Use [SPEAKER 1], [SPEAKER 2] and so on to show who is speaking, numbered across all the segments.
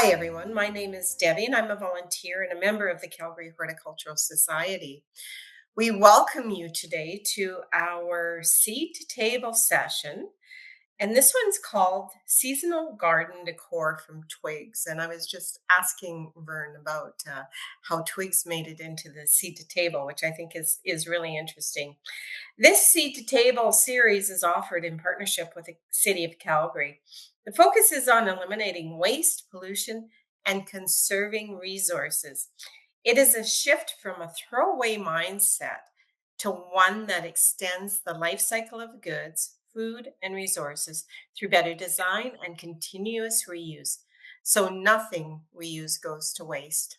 [SPEAKER 1] Hi, everyone. My name is Debbie, and I'm a volunteer and a member of the Calgary Horticultural Society. We welcome you today to our seed to table session. And this one's called Seasonal Garden Decor from Twigs. And I was just asking Verne about how Twigs made it into the seed to table, which I think is really interesting. This Seed to Table series is offered in partnership with the City of Calgary. The focus is on eliminating waste, pollution, and conserving resources. It is a shift from a throwaway mindset to one that extends the life cycle of goods, food, and resources through better design and continuous reuse. So nothing we use goes to waste.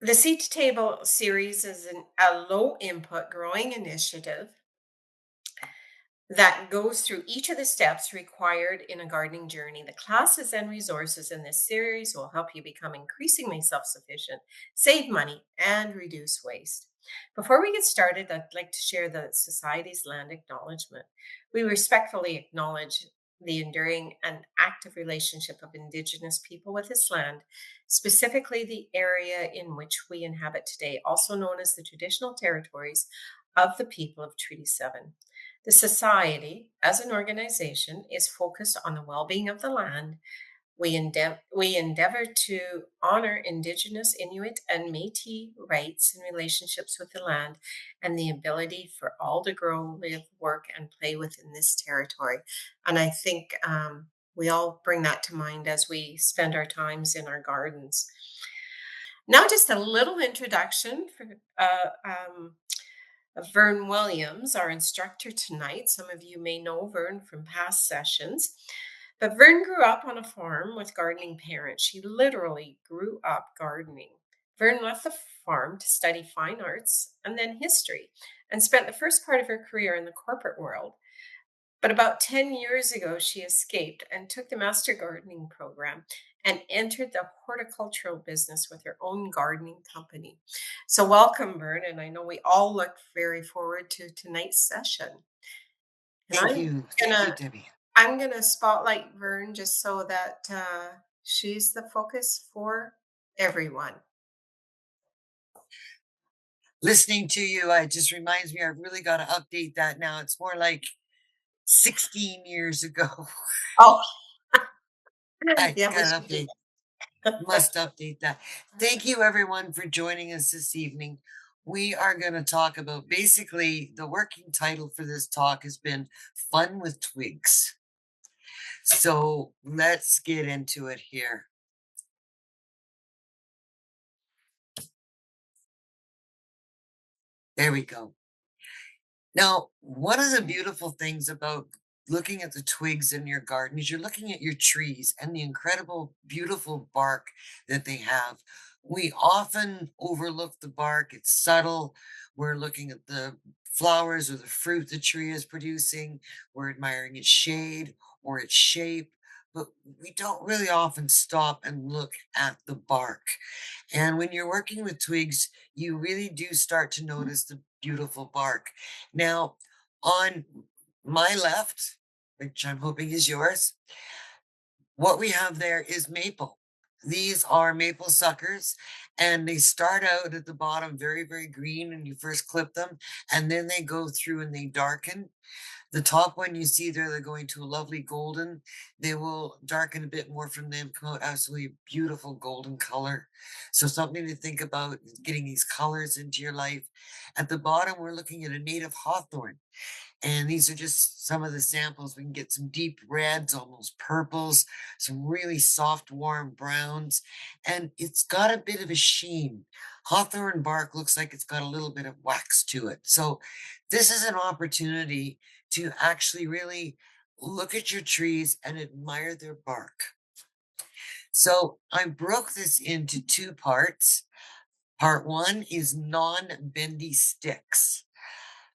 [SPEAKER 1] The Seed to Table series is a low input growing initiative that goes through each of the steps required in a gardening journey. The classes and resources in this series will help you become increasingly self sufficient, save money, and reduce waste. Before we get started, I'd like to share the Society's land acknowledgement. We respectfully acknowledge the enduring and active relationship of Indigenous people with this land, specifically the area in which we inhabit today, also known as the traditional territories of the people of Treaty 7. The Society, as an organization, is focused on the well being of the land. We endeavor to honor Indigenous, Inuit, and Metis rights and relationships with the land and the ability for all to grow, live, work, and play within this territory. And I think we all bring that to mind as we spend our times in our gardens. Now, just a little introduction for Verne Williams, our instructor tonight. Some of you may know Verne from past sessions. But Verne grew up on a farm with gardening parents. She literally grew up gardening. Verne left the farm to study fine arts and then history and spent the first part of her career in the corporate world. But about 10 years ago, she escaped and took the master gardening program and entered the horticultural business with her own gardening company. So, welcome, Vern. And I know we all look very forward to tonight's session. And
[SPEAKER 2] Thank you. Thank you, Debbie.
[SPEAKER 1] I'm gonna spotlight Vern just so that she's the focus for everyone.
[SPEAKER 2] Listening to you, it just reminds me I've really got to update that now. It's more like 16 years ago.
[SPEAKER 1] Oh,
[SPEAKER 2] I
[SPEAKER 1] yeah, we
[SPEAKER 2] got
[SPEAKER 1] should
[SPEAKER 2] to
[SPEAKER 1] do
[SPEAKER 2] update, must update that. Thank you, everyone, for joining us this evening. We are going to talk about basically the working title for this talk has been Fun with Twigs. So let's get into it here. There we go. Now, one of the beautiful things about looking at the twigs in your garden is you're looking at your trees and the incredible, beautiful bark that they have. We often overlook the bark, it's subtle. We're looking at the flowers or the fruit the tree is producing. We're admiring its shade or its shape, but we don't really often stop and look at the bark. And when you're working with twigs, you really do start to notice the beautiful bark. Now, on my left, which I'm hoping is yours, what we have there is maple. These are maple suckers, and they start out at the bottom very, very green when you first clip them, and then they go through and they darken. The top one you see there, they're going to a lovely golden. They will darken a bit more from them, come out absolutely beautiful golden color. So something to think about is getting these colors into your life. At the bottom, we're looking at a native hawthorn. And these are just some of the samples. We can get some deep reds, almost purples, some really soft, warm browns, and it's got a bit of a sheen. Hawthorn bark looks like it's got a little bit of wax to it. So this is an opportunity to actually really look at your trees and admire their bark. So I broke this into two parts. Part one is non-bendy sticks.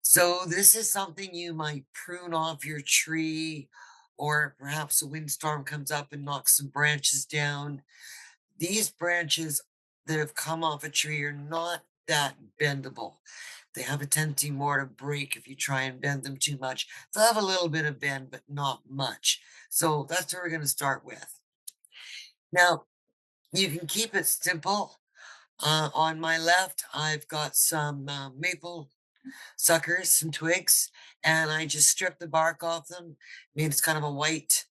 [SPEAKER 2] So this is something you might prune off your tree, or perhaps a windstorm comes up and knocks some branches down. These branches that have come off a tree are not that bendable. They have a tendency more to break if you try and bend them too much. They'll have a little bit of bend, but not much. So that's what we're going to start with. Now, you can keep it simple. On my left, I've got some maple suckers, some twigs, and I just stripped the bark off them. Made it's kind of a white,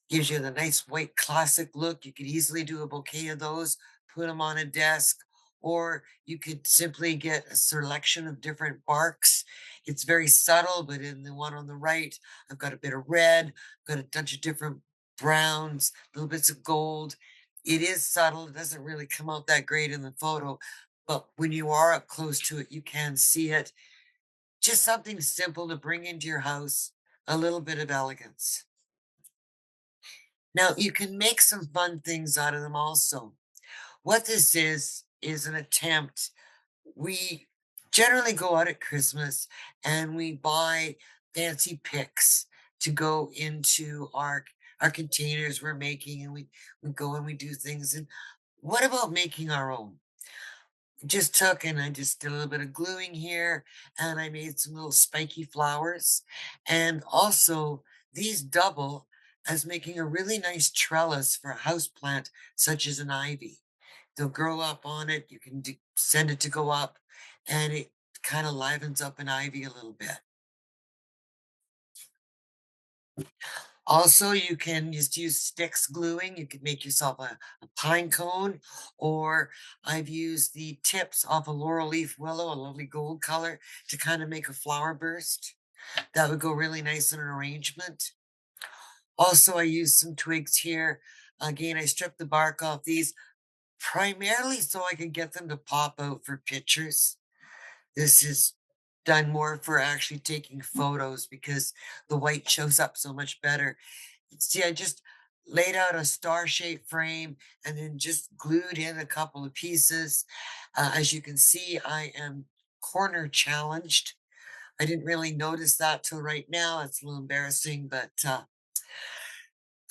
[SPEAKER 2] gives you the nice white classic look. You could easily do a bouquet of those, put them on a desk, or you could simply get a selection of different barks. It's very subtle, but in the one on the right, I've got a bit of red, got a bunch of different browns, little bits of gold. It is subtle. It doesn't really come out that great in the photo, but when you are up close to it, you can see it. Just something simple to bring into your house, a little bit of elegance. Now, you can make some fun things out of them also. What this is an attempt. We generally go out at Christmas and we buy fancy picks to go into our containers we're making, and we go and we do things. And what about making our own? Just took and I just did a little bit of gluing here, and I made some little spiky flowers. And also, these double as making a really nice trellis for a house plant such as an ivy. They'll grow up on it. You can send it to go up, and it kind of livens up an ivy a little bit. Also, you can just use sticks gluing. You could make yourself a pine cone, or I've used the tips off a laurel leaf willow, a lovely gold color, to kind of make a flower burst. That would go really nice in an arrangement. Also, I used some twigs here. Again, I stripped the bark off these primarily so I could get them to pop out for pictures. This is done more for actually taking photos because the white shows up so much better. See, I just laid out a star-shaped frame and then just glued in a couple of pieces. As you can see, I am corner challenged. I didn't really notice that till right now. It's a little embarrassing, but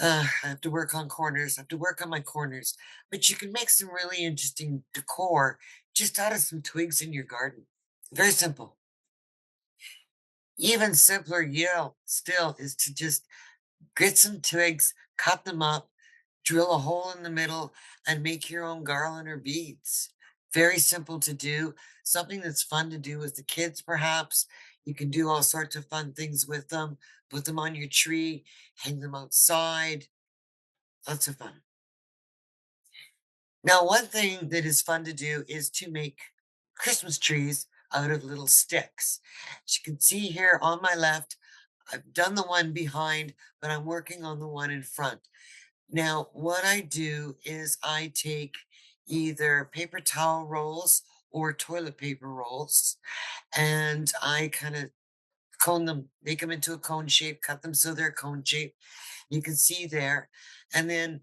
[SPEAKER 2] I have to work on corners. I have to work on my corners. But you can make some really interesting decor just out of some twigs in your garden. Very simple. Even simpler, still is to just get some twigs, cut them up, drill a hole in the middle, and make your own garland or beads. Very simple to do. Something that's fun to do with the kids, perhaps. You can do all sorts of fun things with them. Put them on your tree, hang them outside. Lots of fun. Now, one thing that is fun to do is to make Christmas trees out of little sticks. As you can see here on my left, I've done the one behind, but I'm working on the one in front. Now, what I do is I take either paper towel rolls or toilet paper rolls, and I kind of cone them, make them into a cone shape, cut them so they're cone shape. You can see there. And then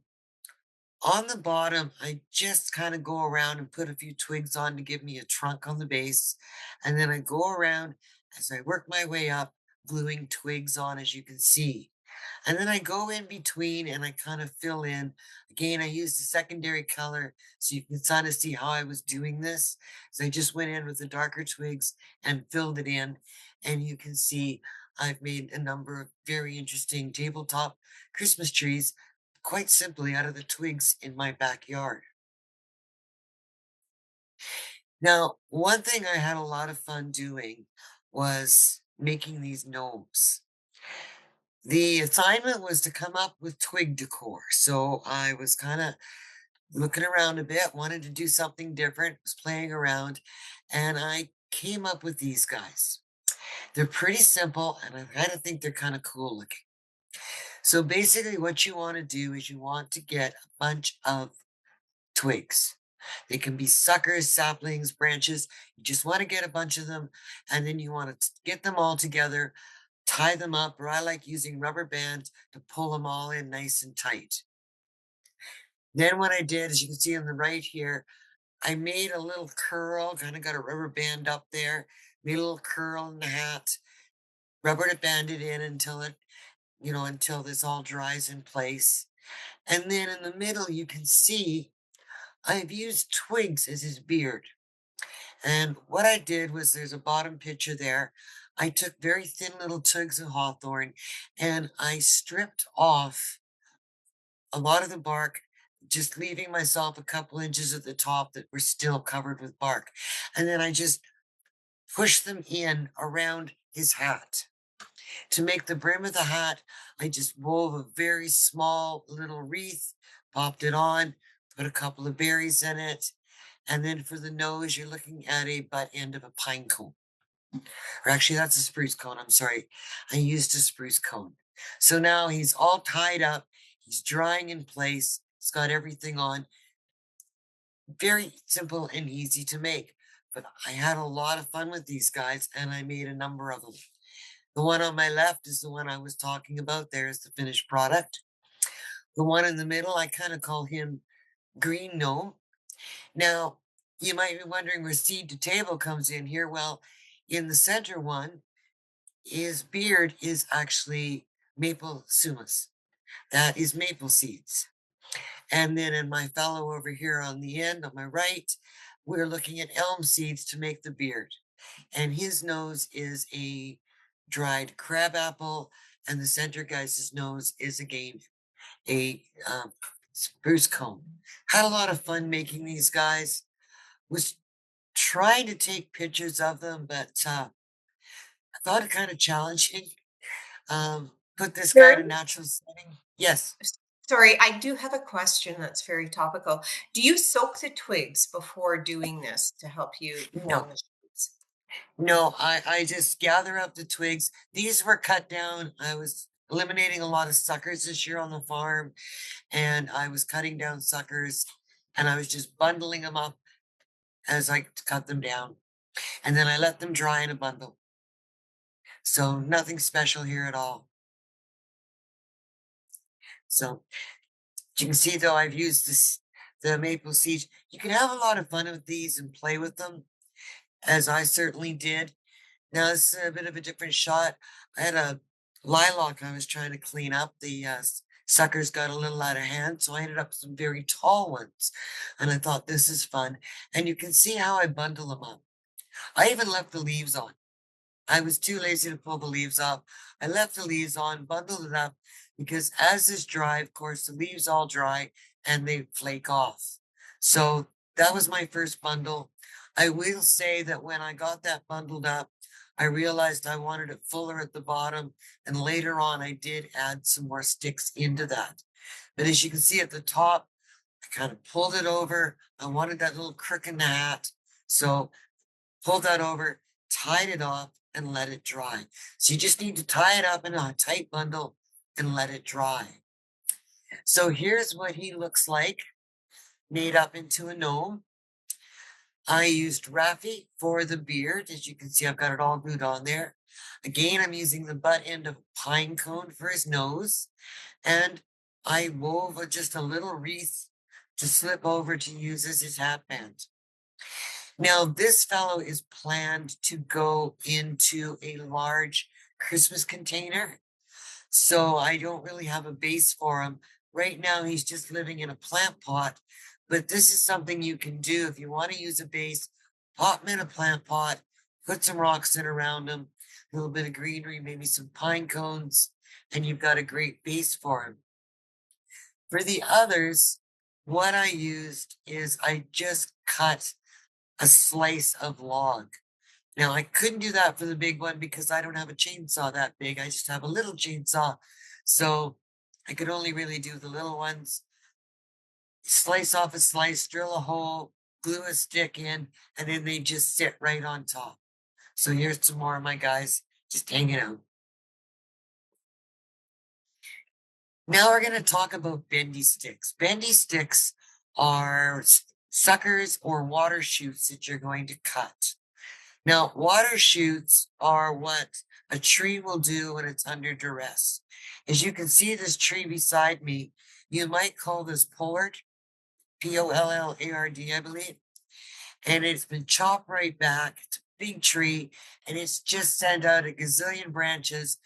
[SPEAKER 2] on the bottom, I just kind of go around and put a few twigs on to give me a trunk on the base. And then I go around as I work my way up, gluing twigs on, as you can see. And then I go in between and I kind of fill in. Again, I used the secondary color so you can kind of see how I was doing this. So I just went in with the darker twigs and filled it in. And you can see I've made a number of very interesting tabletop Christmas trees quite simply out of the twigs in my backyard. Now, one thing I had a lot of fun doing was making these gnomes. The assignment was to come up with twig decor. So I was kind of looking around a bit, wanted to do something different, was playing around, and I came up with these guys. They're pretty simple, and I kind of think they're kind of cool looking. So basically, what you want to do is you want to get a bunch of twigs. They can be suckers, saplings, branches. You just want to get a bunch of them, and then you want to get them all together, tie them up, or I like using rubber bands to pull them all in nice and tight. Then what I did, as you can see on the right here, I made a little curl, kind of got a rubber band up there, made a little curl in the hat, rubber to band it in until until this all dries in place. And then in the middle, you can see I've used twigs as his beard. And what I did was there's a bottom picture there. I took very thin little twigs of hawthorn and I stripped off a lot of the bark, just leaving myself a couple inches at the top that were still covered with bark. And then I just pushed them in around his hat. To make the brim of the hat, I just wove a very small little wreath, popped it on, put a couple of berries in it. And then for the nose, you're looking at a butt end of a pine cone. Or actually, that's a spruce cone. I'm sorry. I used a spruce cone. So now he's all tied up. He's drying in place. He's got everything on. Very simple and easy to make. But I had a lot of fun with these guys and I made a number of them. The one on my left is the one I was talking about. There's the finished product. The one in the middle, I kind of call him Green Gnome. Now, you might be wondering where seed to table comes in here. Well, in the center one, his beard is actually maple sumac. That is maple seeds. And then in my fellow over here on the end, on my right, we're looking at elm seeds to make the beard. And his nose is a dried crab apple, and the center guy's nose is again a spruce cone. Had a lot of fun making these guys. Was trying to take pictures of them, but I thought it kind of challenging. Put this guy in a
[SPEAKER 1] Verne?
[SPEAKER 2] natural setting. Yes.
[SPEAKER 1] Sorry, I do have a question that's very topical. Do you soak the twigs before doing this to help you
[SPEAKER 2] No.
[SPEAKER 1] form the shapes?
[SPEAKER 2] No, I just gather up the twigs. These were cut down. I was eliminating a lot of suckers this year on the farm, and I was cutting down suckers, and I was just bundling them up as I cut them down. And then I let them dry in a bundle. So nothing special here at all. So you can see though I've used the maple seeds. You can have a lot of fun with these and play with them, as I certainly did. Now this is a bit of a different shot. I had a lilac I was trying to clean up. The suckers got a little out of hand, so I ended up with some very tall ones. And I thought this is fun. And you can see how I bundle them up. I even left the leaves on. I was too lazy to pull the leaves off. I left the leaves on, bundled it up, because as this dry, of course, the leaves all dry and they flake off. So that was my first bundle. I will say that when I got that bundled up, I realized I wanted it fuller at the bottom, and later on I did add some more sticks into that. But as you can see at the top, I kind of pulled it over. I wanted that little crook in the hat. So pulled that over, tied it off, and let it dry. So you just need to tie it up in a tight bundle and let it dry. So here's what he looks like, made up into a gnome. I used Raffy for the beard. As you can see, I've got it all glued on there. Again, I'm using the butt end of a pine cone for his nose. And I wove just a little wreath to slip over to use as his hat band. Now, this fellow is planned to go into a large Christmas container, so I don't really have a base for him. Right now, he's just living in a plant pot, but this is something you can do if you want to use a base. Pop him in a plant pot, put some rocks in around him, a little bit of greenery, maybe some pine cones, and you've got a great base for him. For the others, what I used is I just cut a slice of log. Now, I couldn't do that for the big one because I don't have a chainsaw that big. I just have a little chainsaw. So I could only really do the little ones. Slice off a slice, drill a hole, glue a stick in, and then they just sit right on top. So here's some more of my guys just hanging out. Now we're going to talk about bendy sticks. Bendy sticks are suckers or water shoots that you're going to cut. Now, water shoots are what a tree will do when it's under duress. As you can see this tree beside me, you might call this pollard, Pollard, I believe. And it's been chopped right back. It's a big tree, and it's just sent out a gazillion branches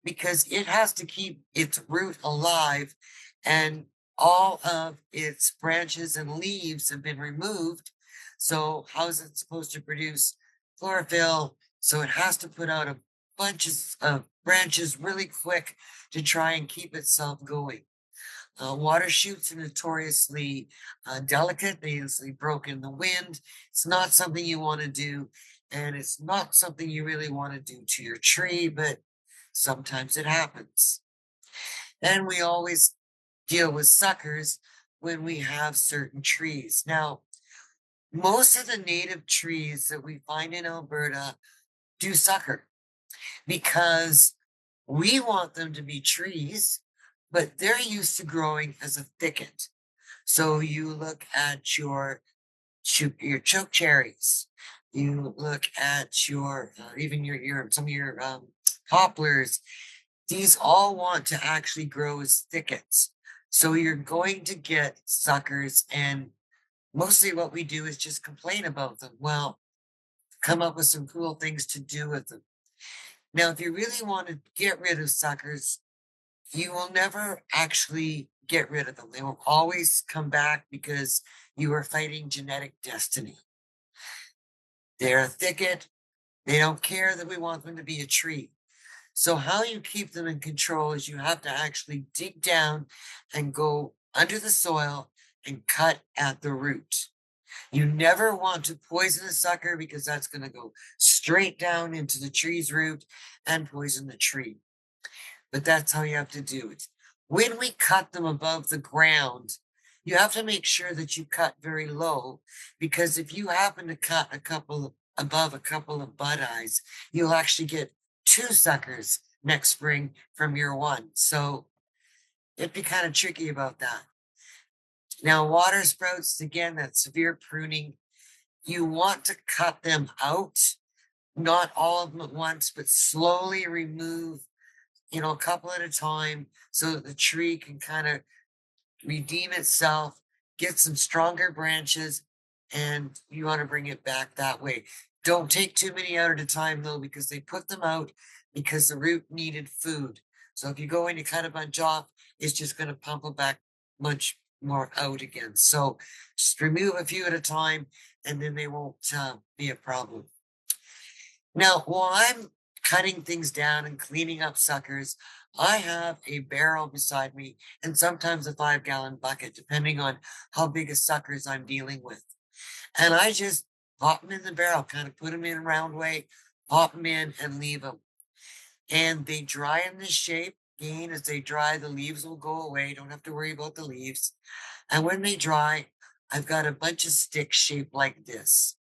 [SPEAKER 2] because it has to keep its root alive, and all of its branches and leaves have been removed. So how is it supposed to produce chlorophyll? So it has to put out a bunches of branches really quick to try and keep itself going. Water shoots are notoriously delicate. They easily broke in the wind. It's not something you want to do, and it's not something you really want to do to your tree, but sometimes it happens. And we always deal with suckers when we have certain trees. Now, most of the native trees that we find in Alberta do sucker because we want them to be trees, but they're used to growing as a thicket. So you look at your choke cherries, you look at your even your some of your poplars. These all want to actually grow as thickets. So you're going to get suckers, and mostly what we do is just complain about them. Well, come up with some cool things to do with them. Now, if you really want to get rid of suckers, you will never actually get rid of them. They will always come back because you are fighting genetic destiny. They're a thicket. They don't care that we want them to be a tree. So how you keep them in control is you have to actually dig down and go under the soil and cut at the root. You never want to poison a sucker because that's going to go straight down into the tree's root and poison the tree. But that's how you have to do it. When we cut them above the ground, you have to make sure that you cut very low, because if you happen to cut above a couple of bud eyes, you'll actually get two suckers next spring from your one. So it'd be kind of tricky about that. Now, water sprouts, again, that severe pruning, you want to cut them out, not all of them at once, but slowly remove, a couple at a time so that the tree can kind of redeem itself, get some stronger branches, and you want to bring it back that way. Don't take too many out at a time though, because they put them out because the root needed food. So if you go in, you cut a bunch off, it's just going to pump it back much more out again. So just remove a few at a time, and then they won't be a problem. Now, while I'm cutting things down and cleaning up suckers, I have a barrel beside me and sometimes a 5-gallon bucket, depending on how big a suckers I'm dealing with. And I just pop them in the barrel, kind of put them in a round way, pop them in and leave them. And they dry in this shape. Again, as they dry, the leaves will go away. Don't have to worry about the leaves. And when they dry, I've got a bunch of sticks shaped like this.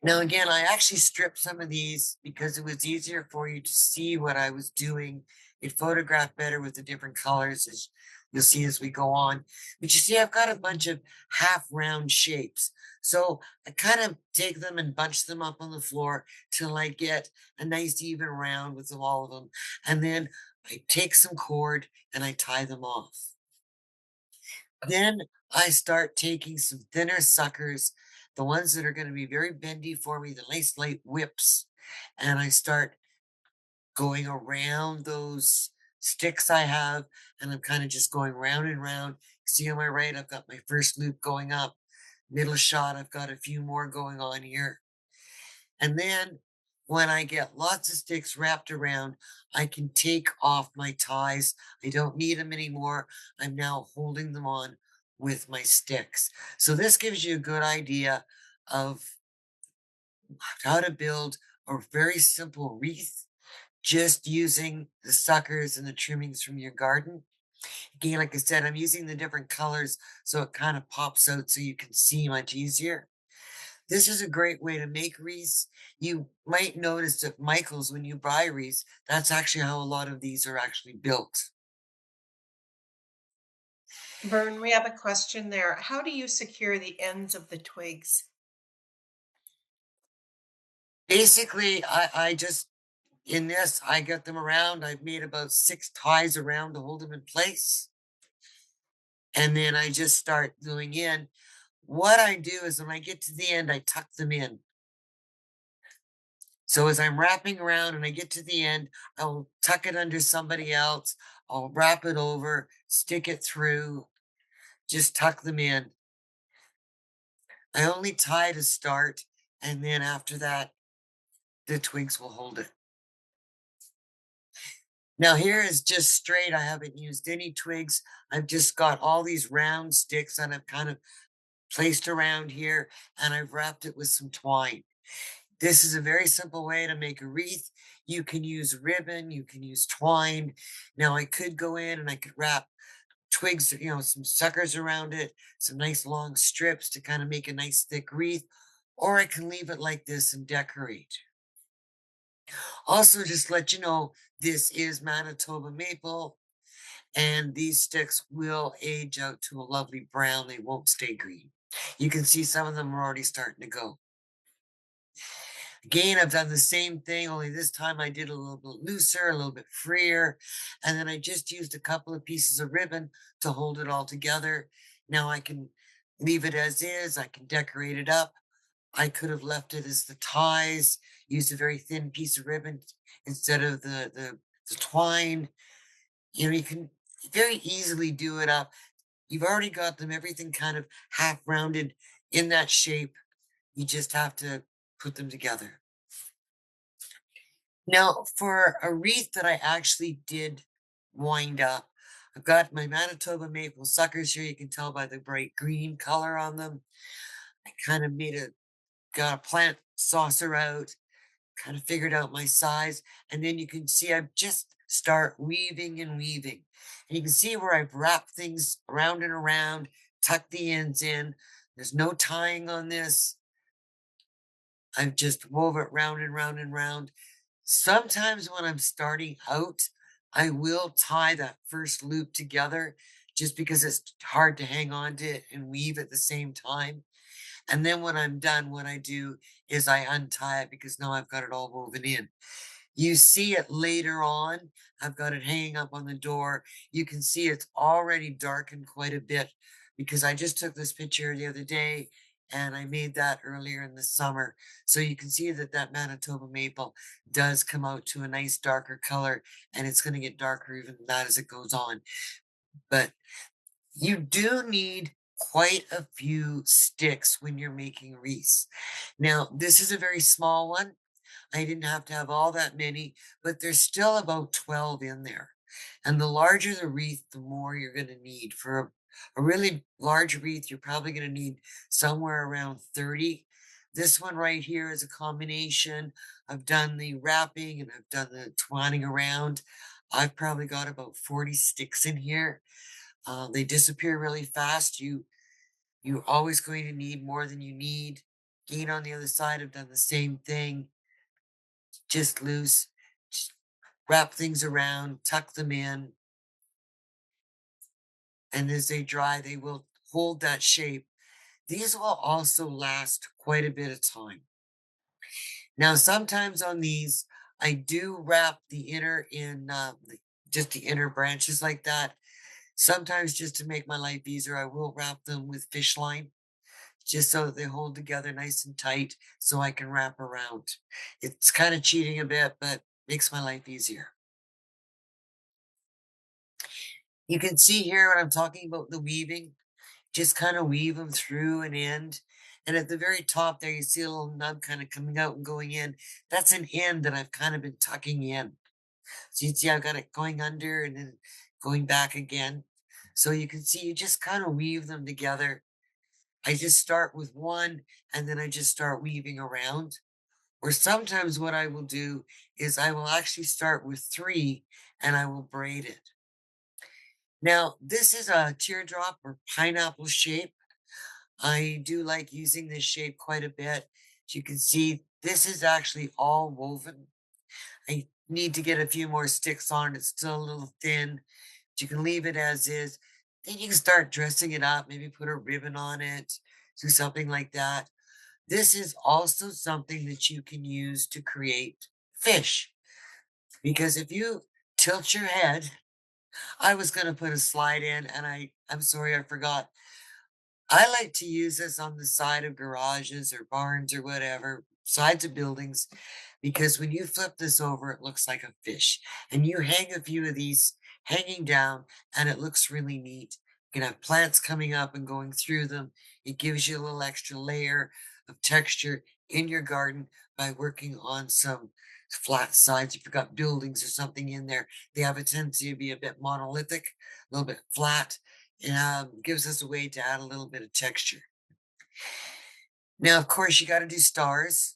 [SPEAKER 2] Now, again, I actually stripped some of these because it was easier for you to see what I was doing. It photographed better with the different colors, as you'll see as we go on. But you see, I've got a bunch of half round shapes. So I kind of take them and bunch them up on the floor till I get a nice even round with all of them. And then I take some cord and I tie them off. Then I start taking some thinner suckers, the ones that are going to be very bendy for me, the nice light whips, and I start going around those sticks I have, and I'm kind of just going round and round. See on my right, I've got my first loop going up. Middle shot, I've got a few more going on here. And then when I get lots of sticks wrapped around, I can take off my ties. I don't need them anymore. I'm now holding them on with my sticks. So this gives you a good idea of how to build a very simple wreath just using the suckers and the trimmings from your garden. Again, like I said, I'm using the different colors so it kind of pops out so you can see much easier. This is a great way to make wreaths. You might notice at Michael's when you buy wreaths, that's actually how a lot of these are actually built.
[SPEAKER 1] Vern, we have a question there. How do you secure the ends of the twigs?
[SPEAKER 2] Basically, I just, in this, I get them around. I've made about 6 ties around to hold them in place. And then I just start going in. What I do is when I get to the end, I tuck them in. So as I'm wrapping around and I get to the end, I'll tuck it under somebody else. I'll wrap it over, stick it through, just tuck them in. I only tie to start, and then after that, the twigs will hold it. Now here is just straight. I haven't used any twigs. I've just got all these round sticks that I've kind of placed around here, and I've wrapped it with some twine. This is a very simple way to make a wreath. You can use ribbon, you can use twine. Now I could go in and I could wrap twigs, some suckers around it, some nice long strips to kind of make a nice thick wreath, or I can leave it like this and decorate. Also, just let you know, this is Manitoba maple, and these sticks will age out to a lovely brown. They won't stay green. You can see some of them are already starting to go. Again, I've done the same thing, only this time I did a little bit looser, a little bit freer, and then I just used a couple of pieces of ribbon to hold it all together. Now I can leave it as is, I can decorate it up. I could have left it as the ties, used a very thin piece of ribbon instead of the twine. You can very easily do it up. You've already got them, everything kind of half rounded in that shape. You just have to put them together. Now, for a wreath that I actually did wind up, I've got my Manitoba maple suckers here. You can tell by the bright green color on them. I kind of got a plant saucer out, kind of figured out my size. And then you can see I just start weaving and weaving. And you can see where I've wrapped things around and around, tucked the ends in. There's no tying on this. I've just wove it round and round and round. Sometimes when I'm starting out, I will tie that first loop together just because it's hard to hang on to it and weave at the same time. And then when I'm done, what I do is I untie it because now I've got it all woven in. You see it later on. I've got it hanging up on the door. You can see it's already darkened quite a bit because I just took this picture the other day and I made that earlier in the summer. So you can see that that Manitoba maple does come out to a nice darker color, and it's going to get darker even than that as it goes on. But you do need quite a few sticks when you're making wreaths. Now, this is a very small one. I didn't have to have all that many, but there's still about 12 in there. And the larger the wreath, the more you're going to need. For a really large wreath, you're probably going to need somewhere around 30. This one right here is a combination. I've done the wrapping and I've done the twining around. I've probably got about 40 sticks in here. They disappear really fast. You're always going to need more than you need. Again, on the other side, I've done the same thing, just loose, just wrap things around, tuck them in, and as they dry, they will hold that shape. These will also last quite a bit of time. Now, sometimes on these, I do wrap the inner in just the inner branches like that. Sometimes just to make my life easier, I will wrap them with fish line just so that they hold together nice and tight so I can wrap around. It's kind of cheating a bit, but makes my life easier. You can see here when I'm talking about the weaving, just kind of weave them through an end. And at the very top there, you see a little nub kind of coming out and going in. That's an end that I've kind of been tucking in. So you see I've got it going under and then going back again. So you can see you just kind of weave them together. I just start with one and then I just start weaving around. Or sometimes what I will do is I will actually start with three and I will braid it. Now, this is a teardrop or pineapple shape. I do like using this shape quite a bit. As you can see, this is actually all woven. I need to get a few more sticks on it. It's still a little thin. But you can leave it as is. Then you can start dressing it up, maybe put a ribbon on it, do something like that. This is also something that you can use to create fish. Because if you tilt your head, I was going to put a slide in and I'm sorry, I forgot. I like to use this on the side of garages or barns or whatever, sides of buildings, because when you flip this over, it looks like a fish. And you hang a few of these hanging down and it looks really neat. You can have plants coming up and going through them. It gives you a little extra layer of texture in your garden by working on some flat sides. If you've got buildings or something in there, they have a tendency to be a bit monolithic, a little bit flat. Gives us a way to add a little bit of texture. Now, of course, you got to do stars,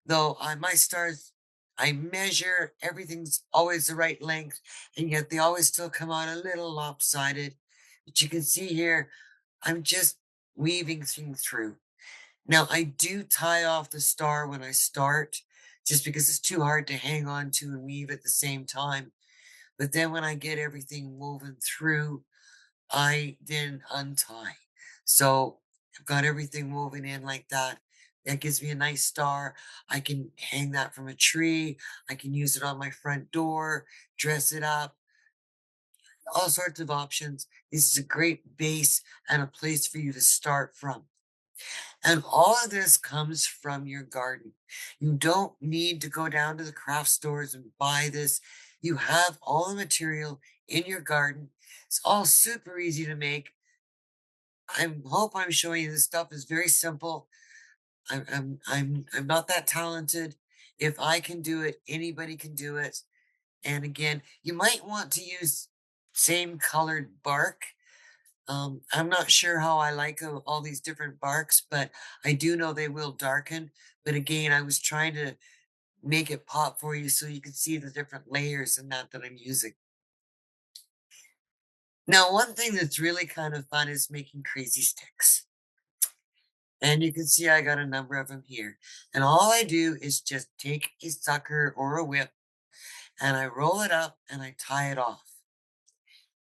[SPEAKER 2] though my stars, I measure, everything's always the right length, and yet they always still come out a little lopsided. But you can see here, I'm just weaving things through. Now, I do tie off the star when I start, just because it's too hard to hang on to and weave at the same time. But then when I get everything woven through, I then untie. So I've got everything woven in like that. That gives me a nice star. I can hang that from a tree. I can use it on my front door, dress it up, all sorts of options. This is a great base and a place for you to start from. And all of this comes from your garden. You don't need to go down to the craft stores and buy this. You have all the material in your garden. It's all super easy to make. I hope I'm showing you this stuff is very simple. I'm not that talented. If I can do it, anybody can do it. And again, you might want to use same colored bark. I'm not sure how I like all these different barks, but I do know they will darken. But again, I was trying to make it pop for you so you can see the different layers and that I'm using. Now, one thing that's really kind of fun is making crazy sticks. And you can see I got a number of them here. And all I do is just take a sucker or a whip and I roll it up and I tie it off.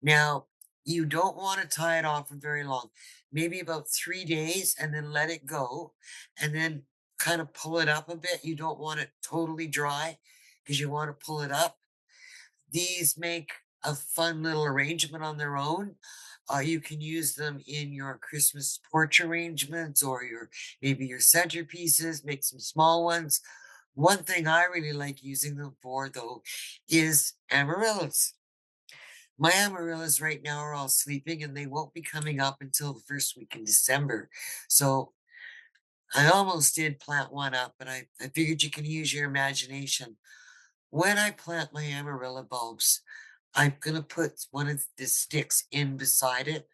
[SPEAKER 2] Now, you don't want to tie it off for very long, maybe about 3 days, and then let it go, and then kind of pull it up a bit. You don't want it totally dry because you want to pull it up. These make a fun little arrangement on their own. You can use them in your Christmas porch arrangements or your maybe your centerpieces, make some small ones. One thing I really like using them for, though, is amaryllis. My amaryllis right now are all sleeping and they won't be coming up until the first week in December. So I almost did plant one up, but I figured you can use your imagination. When I plant my amarilla bulbs, I'm going to put one of the sticks in beside it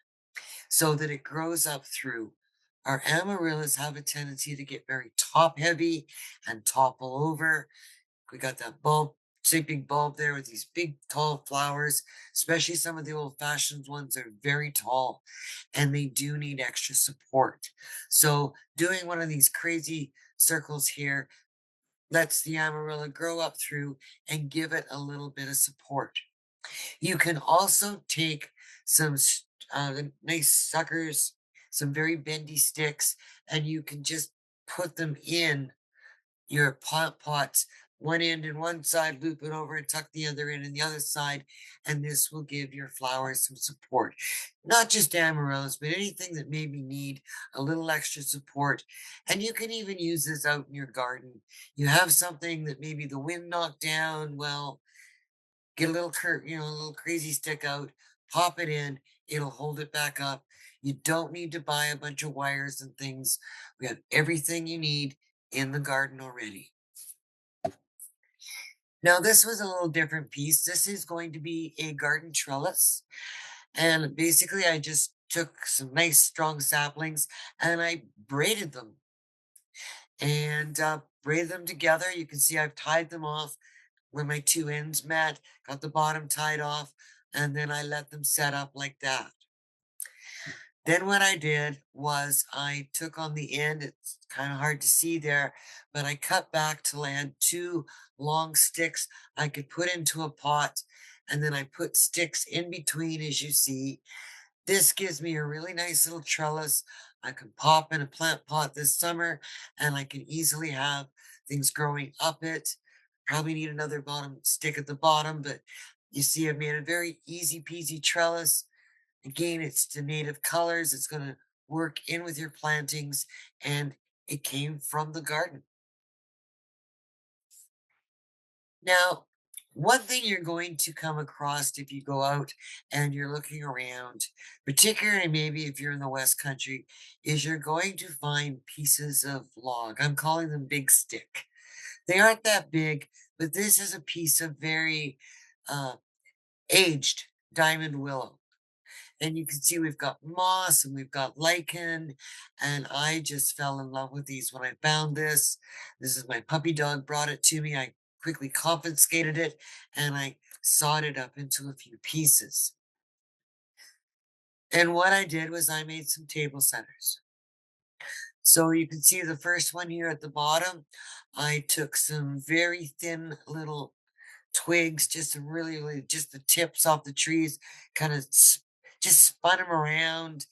[SPEAKER 2] so that it grows up through. Our amaryllis have a tendency to get very top heavy and topple over. We got that bulb, big bulb there with these big tall flowers, especially some of the old fashioned ones are very tall and they do need extra support. So doing one of these crazy circles here lets the amarilla grow up through and give it a little bit of support. You can also take some nice suckers, some very bendy sticks, and you can just put them in your pots, one end in one side, loop it over and tuck the other end in the other side, and this will give your flowers some support. Not just amaryllis, but anything that maybe need a little extra support. And you can even use this out in your garden. You have something that maybe the wind knocked down, well, get a little a little crazy stick out, pop it in, it'll hold it back up. You don't need to buy a bunch of wires and things. We have everything you need in the garden already. Now, this was a little different piece. This is going to be a garden trellis. And basically, I just took some nice strong saplings and I braided them and braided them together. You can see I've tied them off where my two ends met, got the bottom tied off, and then I let them set up like that. Then what I did was I took on the end, it's kind of hard to see there, but I cut back till I had two long sticks I could put into a pot, and then I put sticks in between, as you see. This gives me a really nice little trellis. I can pop in a plant pot this summer, and I can easily have things growing up it. Probably need another bottom stick at the bottom, but you see I've made a very easy peasy trellis. Again, it's the native colors. It's going to work in with your plantings, and it came from the garden. Now, One thing you're going to come across if you go out and you're looking around, particularly maybe if you're in the West Country, is you're going to find pieces of log. I'm calling them big stick. They aren't that big, but this is a piece of very uh, aged diamond willow. And you can see we've got moss and we've got lichen. And I just fell in love with these when I found this. This is my puppy dog brought it to me. I quickly confiscated it and I sawed it up into a few pieces. And what I did was I made some table setters. So you can see the first one here at the bottom. I took some very thin little twigs, just some really just the tips off the trees, kind of just spun them around,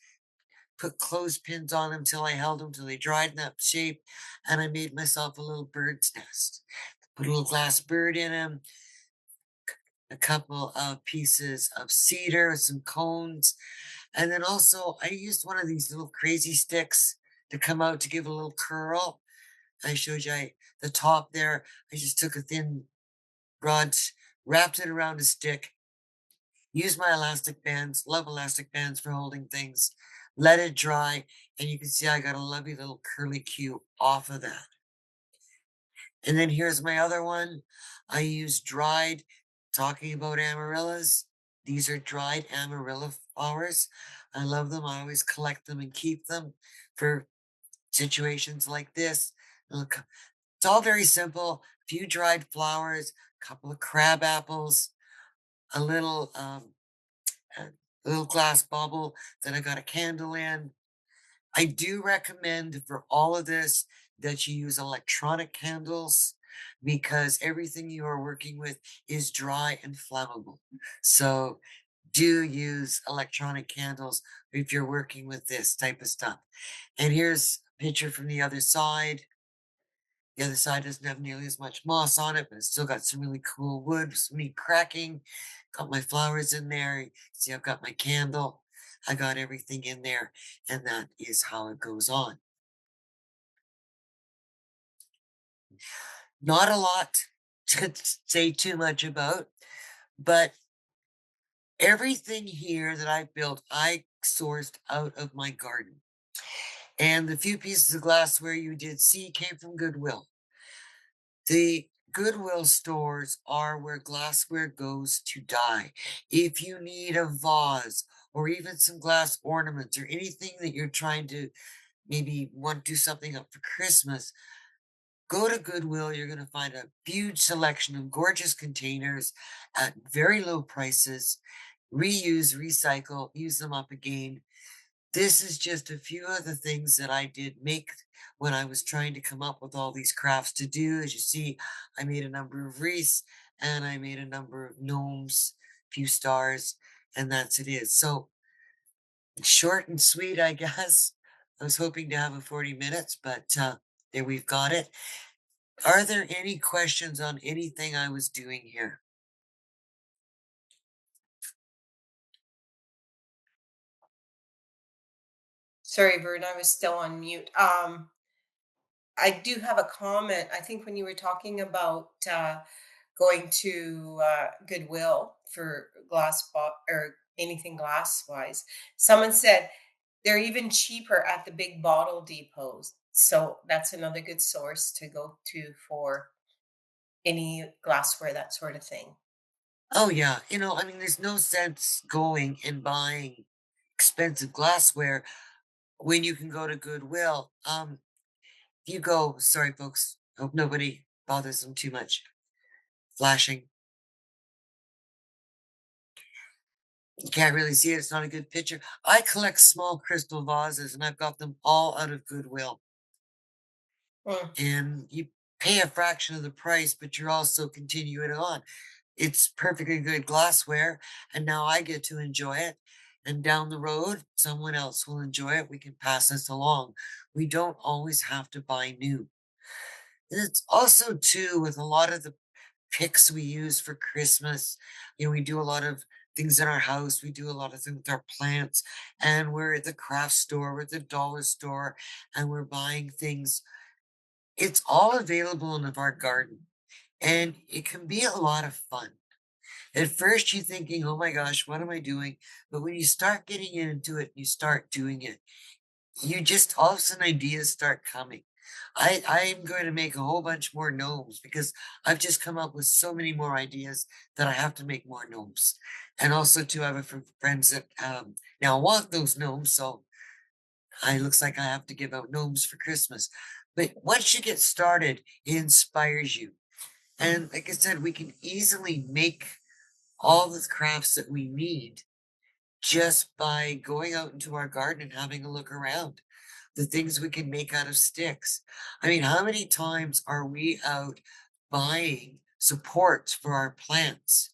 [SPEAKER 2] put clothespins on them till I held them till they dried in that shape, and I made myself a little bird's nest. Put a little glass bird in them, a couple of pieces of cedar, some cones, and then also I used one of these little crazy sticks to come out to give a little curl. I showed you the top there. I just took a thin rod, wrapped it around a stick, used my elastic bands, love elastic bands for holding things, let it dry, and you can see I got a lovely little curly Q off of that. And then here's my other one. I use dried, talking about amaryllis. These are dried amarilla flowers. I love them. I always collect them and keep them for situations like this. Look, it's all very simple. A few dried flowers, a couple of crab apples, a a little glass bubble that I got a candle in. I do recommend for all of this that you use electronic candles because everything you are working with is dry and flammable. So do use electronic candles if you're working with this type of stuff. And here's a picture from the other side. The other side doesn't have nearly as much moss on it, but it's still got some really cool wood, some neat cracking. Got my flowers in there. See, I've got my candle. I got everything in there, and that is how it goes on. Not a lot to say too much about, but everything here that I've built, I sourced out of my garden. And the few pieces of glassware you did see came from Goodwill. The Goodwill stores are where glassware goes to die. If you need a vase or even some glass ornaments or anything that you're trying to maybe want to do something up for Christmas, go to Goodwill. You're going to find a huge selection of gorgeous containers at very low prices. Reuse, recycle, use them up again. This is just a few of the things that I did make when I was trying to come up with all these crafts to do. As you see, I made a number of wreaths and I made a number of gnomes, few stars, and that's it is. So short and sweet, I guess. I was hoping to have a 40 minutes, but there we've got it. Are there any questions on anything I was doing here?
[SPEAKER 1] Sorry, Vern, I was still on mute. I do have a comment. I think when you were talking about going to Goodwill for or anything glass wise, someone said they're even cheaper at the big bottle depots. So that's another good source to go to for any glassware, that sort of thing.
[SPEAKER 2] Oh, yeah. I mean, there's no sense going and buying expensive glassware when you can go to Goodwill. If you go, sorry, folks, hope nobody bothers them too much. Flashing. You can't really see it. It's not a good picture. I collect small crystal vases and I've got them all out of Goodwill.
[SPEAKER 1] Mm.
[SPEAKER 2] And you pay a fraction of the price, but you're also continuing on. It's perfectly good glassware, and now I get to enjoy it. And down the road, someone else will enjoy it. We can pass this along. We don't always have to buy new. And it's also too with a lot of the picks we use for Christmas. We do a lot of things in our house. We do a lot of things with our plants, and we're at the craft store, we're at the dollar store, and we're buying things. It's all available in our garden. and it can be a lot of fun. At first, you're thinking, oh my gosh, what am I doing? But when you start getting into it, you start doing it, you just all of a sudden ideas start coming. I'm going to make a whole bunch more gnomes because I've just come up with so many more ideas that I have to make more gnomes. And also to have a few friends that now want those gnomes, so I looks like I have to give out gnomes for Christmas. But once you get started, it inspires you. And like I said, we can easily make all the crafts that we need just by going out into our garden and having a look around. The things we can make out of sticks. I mean, how many times are we out buying supports for our plants?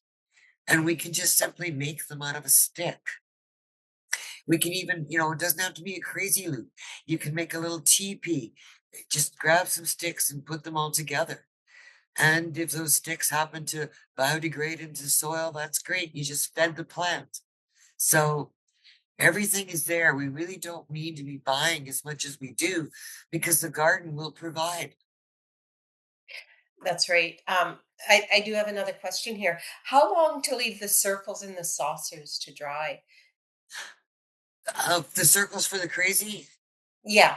[SPEAKER 2] And we can just simply make them out of a stick. We can even, it doesn't have to be a crazy loop. You can make a little teepee. Just grab some sticks and put them all together. And if those sticks happen to biodegrade into soil, that's great. You just fed the plant. So everything is there. We really don't need to be buying as much as we do because the garden will provide.
[SPEAKER 1] That's right. I do have another question here. How long to leave the circles in the saucers to dry?
[SPEAKER 2] The circles for the crazy,
[SPEAKER 1] Yeah,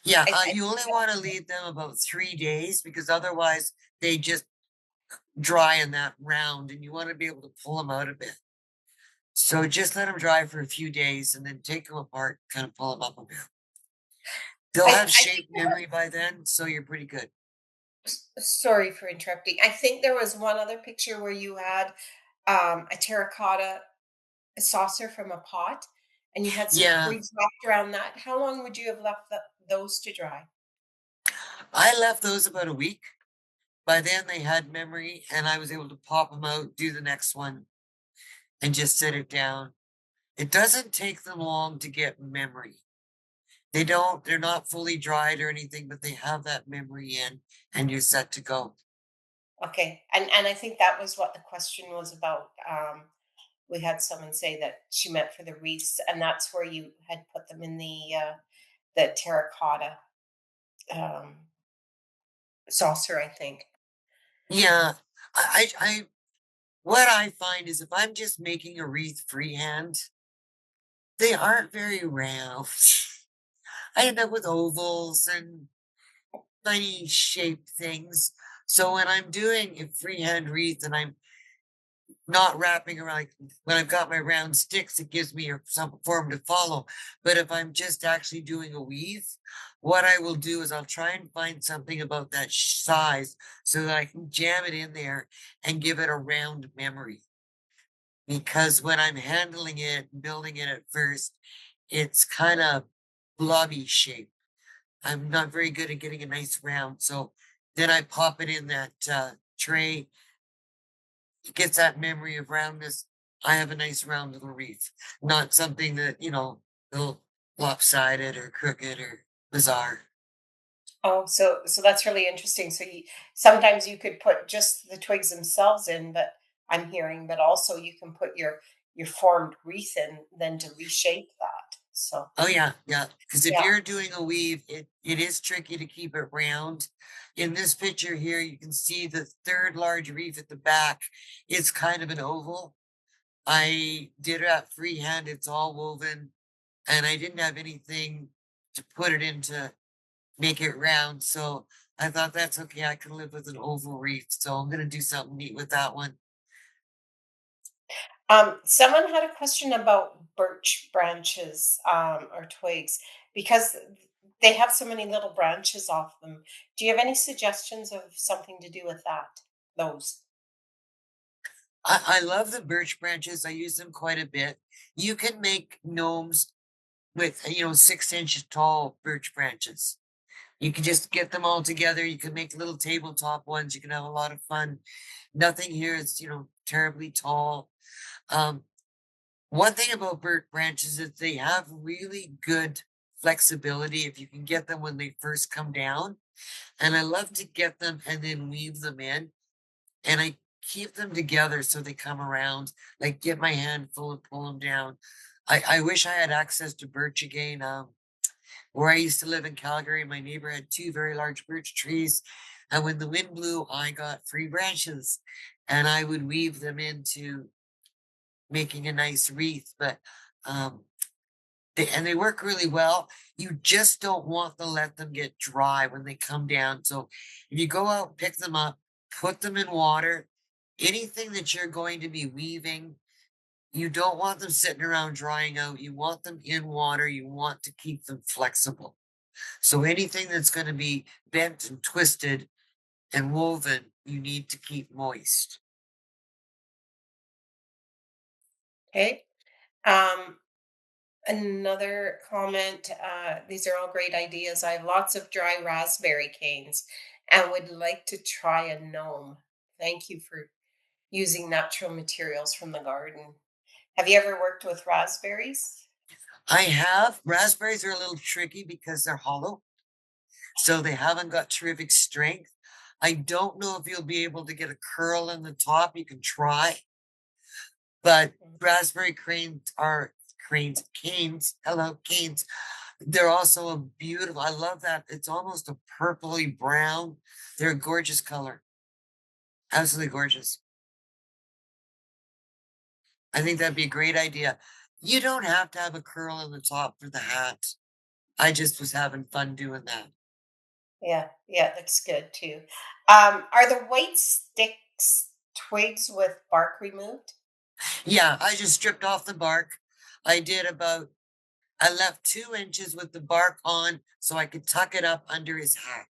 [SPEAKER 2] yeah,
[SPEAKER 1] I
[SPEAKER 2] you only
[SPEAKER 1] think
[SPEAKER 2] want to leave them about 3 days because otherwise they just dry in that round and you want to be able to pull them out a bit. So just let them dry for a few days and then take them apart, kind of pull them up a bit. They'll have
[SPEAKER 1] I think
[SPEAKER 2] shape memory by then, so you're pretty good.
[SPEAKER 1] sorry for interrupting. I think there was one other picture where you had a terracotta saucer from a pot and you had some
[SPEAKER 2] Yeah,
[SPEAKER 1] twigs wrapped around that. How long would you have left those to dry?
[SPEAKER 2] I left those about a week. By then they had memory and I was able to pop them out, do the next one, and just set it down. It doesn't take them long to get memory. They're not fully dried or anything, but they have that memory in and you're set to go.
[SPEAKER 1] Okay, and I think that was what the question was about. We had someone say that she meant for the wreaths, and that's where you had put them in the terracotta um, saucer, I think.
[SPEAKER 2] Yeah. What I find is if I'm just making a wreath freehand, they aren't very round. I end up with ovals and funny shaped things. So when I'm doing a freehand wreath and I'm not wrapping around, like when I've got my round sticks, it gives me some form to follow. But if I'm just actually doing a weave, what I will do is I'll try and find something about that size so that I can jam it in there and give it a round memory. Because when I'm handling it, building it at first, it's kind of blobby shape. I'm not very good at getting a nice round. So then I pop it in that tray. It gets that memory of roundness. I have a nice round little wreath, not something that, little lopsided or crooked or bizarre.
[SPEAKER 1] Oh, so that's really interesting. So sometimes you could put just the twigs themselves in, but I'm hearing, but also you can put your formed wreath in then to reshape that. So
[SPEAKER 2] Oh yeah, yeah. Because if
[SPEAKER 1] yeah.
[SPEAKER 2] you're doing a weave, it is tricky to keep it round. In this picture here, you can see the third large reef at the back. It's kind of an oval. I did that freehand. It's all woven, and I didn't have anything to put it into make it round. So I thought that's okay. I can live with an oval reef. So I'm gonna do something neat with that one.
[SPEAKER 1] Someone had a question about birch branches or twigs because they have so many little branches off them. Do you have any suggestions of something to do with that? Those.
[SPEAKER 2] I love the birch branches. I use them quite a bit. You can make gnomes with 6 inches tall birch branches. You can just get them all together. You can make little tabletop ones. You can have a lot of fun. Nothing here is, terribly tall. Um, One thing about birch branches is they have really good flexibility if you can get them when they first come down. And I love to get them and then weave them in. And I keep them together so they come around, like get my hand full and pull them down. I wish I had access to birch again. Where I used to live in Calgary, my neighbor had two very large birch trees. And when the wind blew, I got free branches and I would weave them into making a nice wreath. But um, they work really well. You just don't want to let them get dry when they come down. So if you go out, pick them up, put them in water, anything that you're going to be weaving, you don't want them sitting around drying out. You want them in water. You want to keep them flexible. So anything that's going to be bent and twisted and woven, you need to keep moist.
[SPEAKER 1] Okay. Another comment, these are all great ideas. I have lots of dry raspberry canes and would like to try a gnome. Thank you for using natural materials from the garden. Have you ever worked with raspberries?
[SPEAKER 2] I have. Raspberries are a little tricky because they're hollow, so they haven't got terrific strength. I don't know if you'll be able to get a curl in the top. You can try, but
[SPEAKER 1] Mm.
[SPEAKER 2] raspberry canes, hello, canes. They're also a beautiful, I love that. It's almost a purpley brown. They're a gorgeous color. Absolutely gorgeous. I think that'd be a great idea. You don't have to have a curl in the top for the hat. I just was having fun doing that.
[SPEAKER 1] Yeah, yeah, that's good too. Are the white sticks twigs with bark removed?
[SPEAKER 2] Yeah, I just stripped off the bark. I did about, I left 2 inches with the bark on so I could tuck it up under his hat.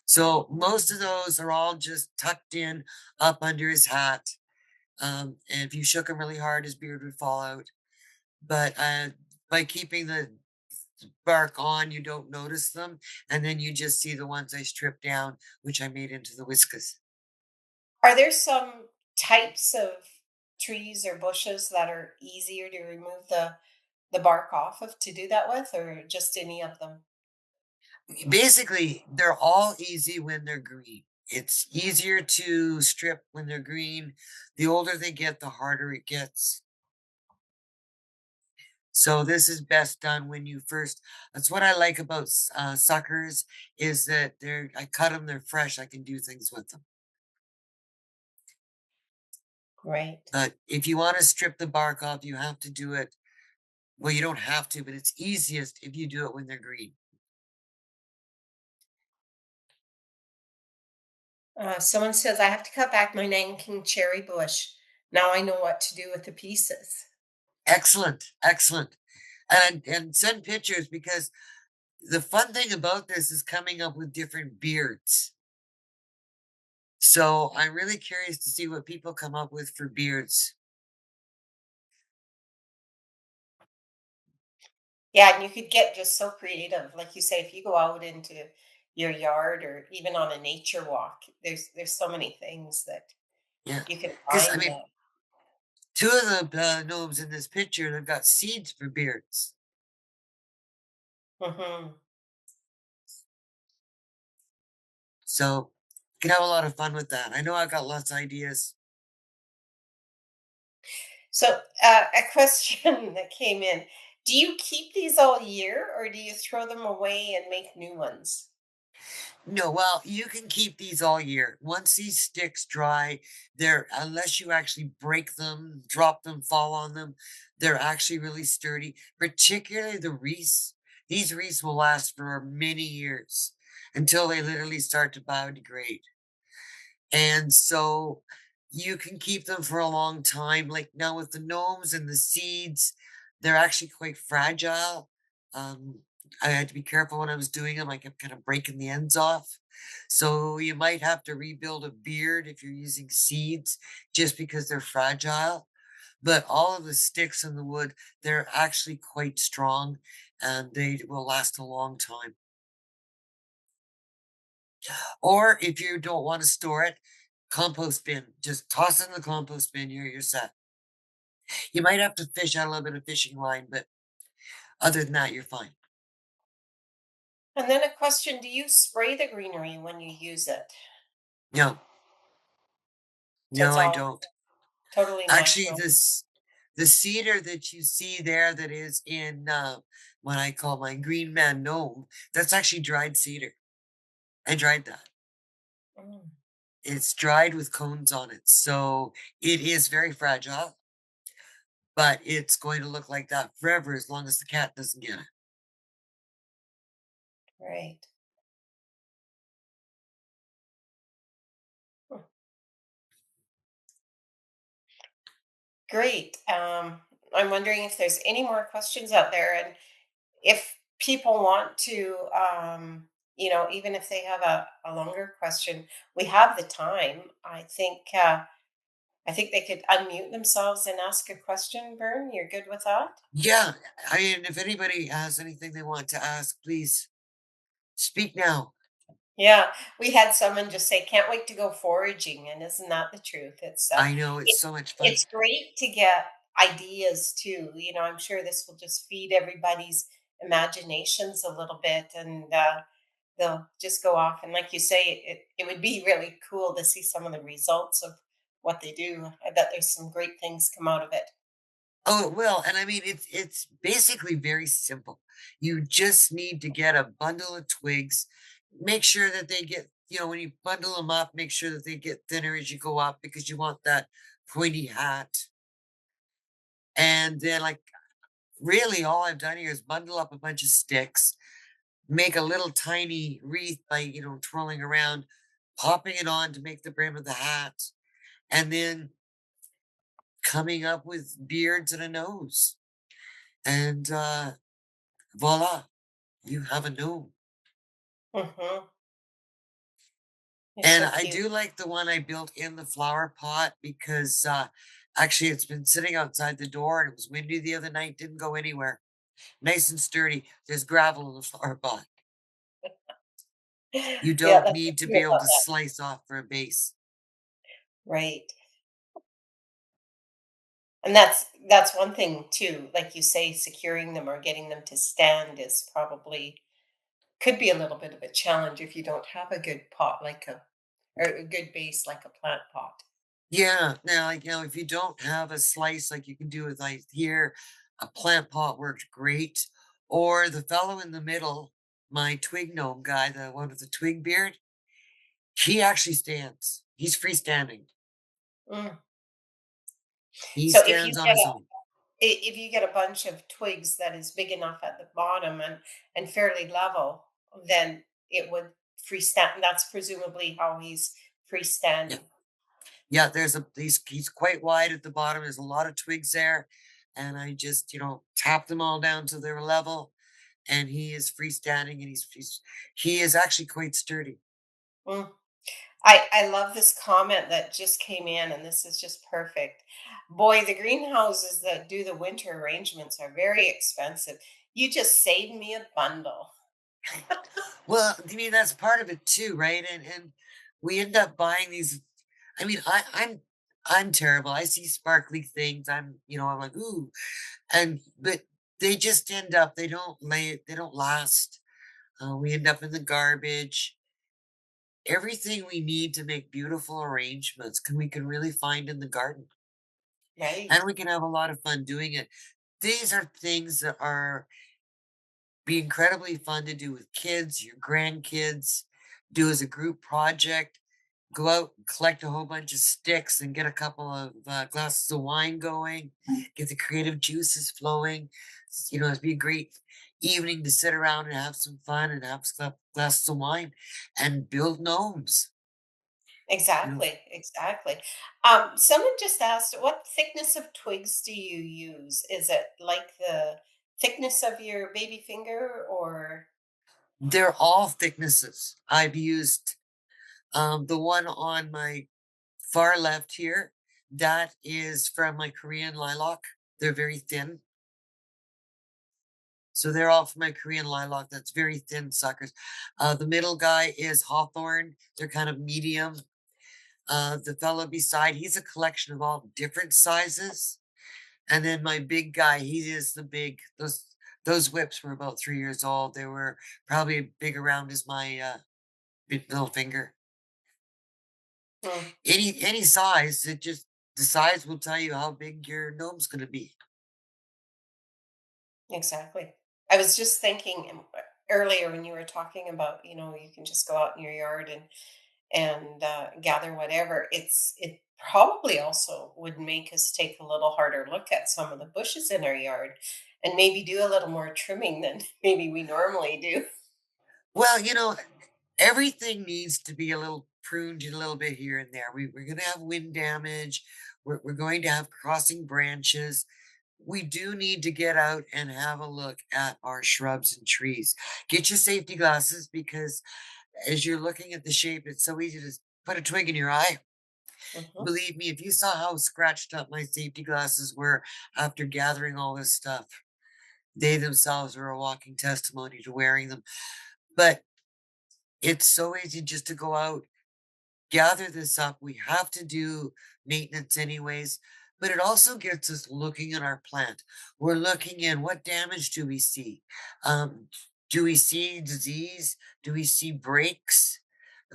[SPEAKER 2] So most of those are all just tucked in up under his hat. And if you shook him really hard, his beard would fall out. But by keeping the bark on, you don't notice them. And then you just see the ones I stripped down, which I made into the whiskas.
[SPEAKER 1] Are there some types of trees or bushes that are easier to remove the bark off of to do that with, or just any of them?
[SPEAKER 2] Basically, they're all easy when they're green. It's easier to strip when they're green. The older they get, the harder it gets. So this is best done when you first. That's what I like about suckers is that I cut them, they're fresh. I can do things with them.
[SPEAKER 1] Right.
[SPEAKER 2] But if you want to strip the bark off, you have to do it. Well, you don't have to, but it's easiest if you do it when they're green.
[SPEAKER 1] Someone says I have to cut back my Nanking cherry bush. Now I know what to do with the pieces.
[SPEAKER 2] Excellent, excellent. And send pictures because the fun thing about this is coming up with different beards. So I'm really curious to see what people come up with for beards.
[SPEAKER 1] Yeah, and you could get just so creative. Like you say, if you go out into your yard or even on a nature walk, there's so many things that
[SPEAKER 2] Yeah.
[SPEAKER 1] you can
[SPEAKER 2] Because I
[SPEAKER 1] find
[SPEAKER 2] mean,
[SPEAKER 1] that.
[SPEAKER 2] two of the gnomes in this picture, they've got seeds for beards.
[SPEAKER 1] Hmm.
[SPEAKER 2] So you can have a lot of fun with that. I know I've got lots of ideas.
[SPEAKER 1] So, a question that came in: do you keep these all year, or do you throw them away and make new ones?
[SPEAKER 2] No, well, you can keep these all year. Once these sticks dry, they're, unless you actually break them, drop them, fall on them, they're actually really sturdy. Particularly the wreaths. These wreaths will last for many years until they literally start to biodegrade. And so you can keep them for a long time. Like now with the gnomes and the seeds, they're actually quite fragile. Um, I had to be careful when I was doing them. I kept kind of breaking the ends off. So you might have to rebuild a beard if you're using seeds just because they're fragile. But all of the sticks in the wood, they're actually quite strong and they will last a long time. Or if you don't want to store it, compost bin. Just toss it in the compost bin. You're set. You might have to fish out a little bit of fishing line, but other than that, you're fine.
[SPEAKER 1] And then a question: do you spray the greenery when you use it?
[SPEAKER 2] No,
[SPEAKER 1] So
[SPEAKER 2] no,
[SPEAKER 1] it's
[SPEAKER 2] I
[SPEAKER 1] all
[SPEAKER 2] don't.
[SPEAKER 1] totally
[SPEAKER 2] Actually,
[SPEAKER 1] natural.
[SPEAKER 2] the cedar that you see there that is in what I call my green man gnome, that's actually dried cedar. I dried that.
[SPEAKER 1] Mm,
[SPEAKER 2] It's dried with cones on it, so it is very fragile, but it's going to look like that forever as long as the cat doesn't get it.
[SPEAKER 1] right. Hmm. Great. I'm wondering if there's any more questions out there, and if people want to, even if they have a longer question, we have the time. I think they could unmute themselves and ask a question. Vern, you're good with that?
[SPEAKER 2] Yeah, I mean, if anybody has anything they want to ask, please speak now.
[SPEAKER 1] Yeah, we had someone just say, "Can't wait to go foraging," and isn't that the truth?
[SPEAKER 2] I know it's
[SPEAKER 1] It,
[SPEAKER 2] so much fun.
[SPEAKER 1] it's great to get ideas too. I'm sure this will just feed everybody's imaginations a little bit, and they'll just go off. And like you say, it would be really cool to see some of the results of what they do. I bet there's some great things come out of it.
[SPEAKER 2] Oh, it will, and I mean, it's basically very simple. You just need to get a bundle of twigs, make sure that they get, when you bundle them up, make sure that they get thinner as you go up because you want that pointy hat. And then, like, really, all I've done here is bundle up a bunch of sticks, make a little tiny wreath by, twirling around, popping it on to make the brim of the hat, and then coming up with beards and a nose. And voila, you have a gnome.
[SPEAKER 1] Hmm. It's
[SPEAKER 2] And
[SPEAKER 1] so
[SPEAKER 2] I
[SPEAKER 1] cute.
[SPEAKER 2] do like the one I built in the flower pot because actually it's been sitting outside the door and it was windy the other night, didn't go anywhere. Nice and sturdy. There's gravel in the flower pot. You
[SPEAKER 1] Yeah,
[SPEAKER 2] don't
[SPEAKER 1] that's
[SPEAKER 2] need
[SPEAKER 1] the
[SPEAKER 2] to
[SPEAKER 1] thing
[SPEAKER 2] be able
[SPEAKER 1] about
[SPEAKER 2] to
[SPEAKER 1] that.
[SPEAKER 2] slice off for a base.
[SPEAKER 1] Right. And that's one thing too, like you say, securing them or getting them to stand is probably could be a little bit of a challenge if you don't have a good pot like a or a good base like a plant pot.
[SPEAKER 2] Yeah, now, like, if you don't have a slice like you can do with like here, a plant pot worked great. Or the fellow in the middle, my twig gnome guy, the one with the twig beard, he actually stands. He's freestanding.
[SPEAKER 1] Mm.
[SPEAKER 2] He
[SPEAKER 1] So
[SPEAKER 2] stands on his own.
[SPEAKER 1] if you get a bunch of twigs that is big enough at the bottom and fairly level, then it would freestand. That's presumably how he's
[SPEAKER 2] Yeah.
[SPEAKER 1] freestanding.
[SPEAKER 2] Yeah, he's quite wide at the bottom. There's a lot of twigs there. And I just, tap them all down to their level. And he is freestanding and he is actually quite sturdy.
[SPEAKER 1] Mm. I love this comment that just came in, and this is just perfect. Boy, the greenhouses that do the winter arrangements are very expensive. You just saved me a bundle.
[SPEAKER 2] Well, I mean, that's part of it too, right? And we end up buying these. I mean, I'm terrible. I see sparkly things. I'm like, ooh. But they just end up, they don't last. We end up in the garbage. Everything we need to make beautiful arrangements we can really find in the garden.
[SPEAKER 1] Right.
[SPEAKER 2] And we can have a lot of fun doing it. These are things that are be incredibly fun to do with kids, your grandkids, do as a group project. Go out and collect a whole bunch of sticks and get a couple of glasses of wine going, get the creative juices flowing. It'd be a great evening to sit around and have some fun and have some glasses of wine and build gnomes. You know,
[SPEAKER 1] Exactly. Exactly. Someone just asked, what thickness of twigs do you use? Is it like the thickness of your baby finger or?
[SPEAKER 2] they're all thicknesses. I've used the one on my far left here, that is from my Korean lilac. They're very thin. So they're all from my Korean lilac. That's very thin suckers. The middle guy is hawthorn. They're kind of medium. The fellow beside, he's a collection of all different sizes. And then my big guy, he is the big. Those whips were about 3 years old. They were probably big around as my big little finger.
[SPEAKER 1] Hmm,
[SPEAKER 2] Any size, the size will tell you how big your gnome's going to be.
[SPEAKER 1] exactly. I was just thinking earlier when you were talking about, you can just go out in your yard and gather whatever, it probably also would make us take a little harder look at some of the bushes in our yard and maybe do a little more trimming than maybe we normally do.
[SPEAKER 2] Well, everything needs to be a little pruned a little bit here and there. We're going to have wind damage. We're going to have crossing branches. We do need to get out and have a look at our shrubs and trees. Get your safety glasses because as you're looking at the shape, it's so easy to put a twig in your eye.
[SPEAKER 1] Mhm.
[SPEAKER 2] Believe me, if you saw how scratched up my safety glasses were after gathering all this stuff, they themselves are a walking testimony to wearing them. But it's so easy just to go out, gather this up. We have to do maintenance anyways, but it also gets us looking at our plant. We're looking in what damage do we see? Um, do we see disease? Do we see breaks?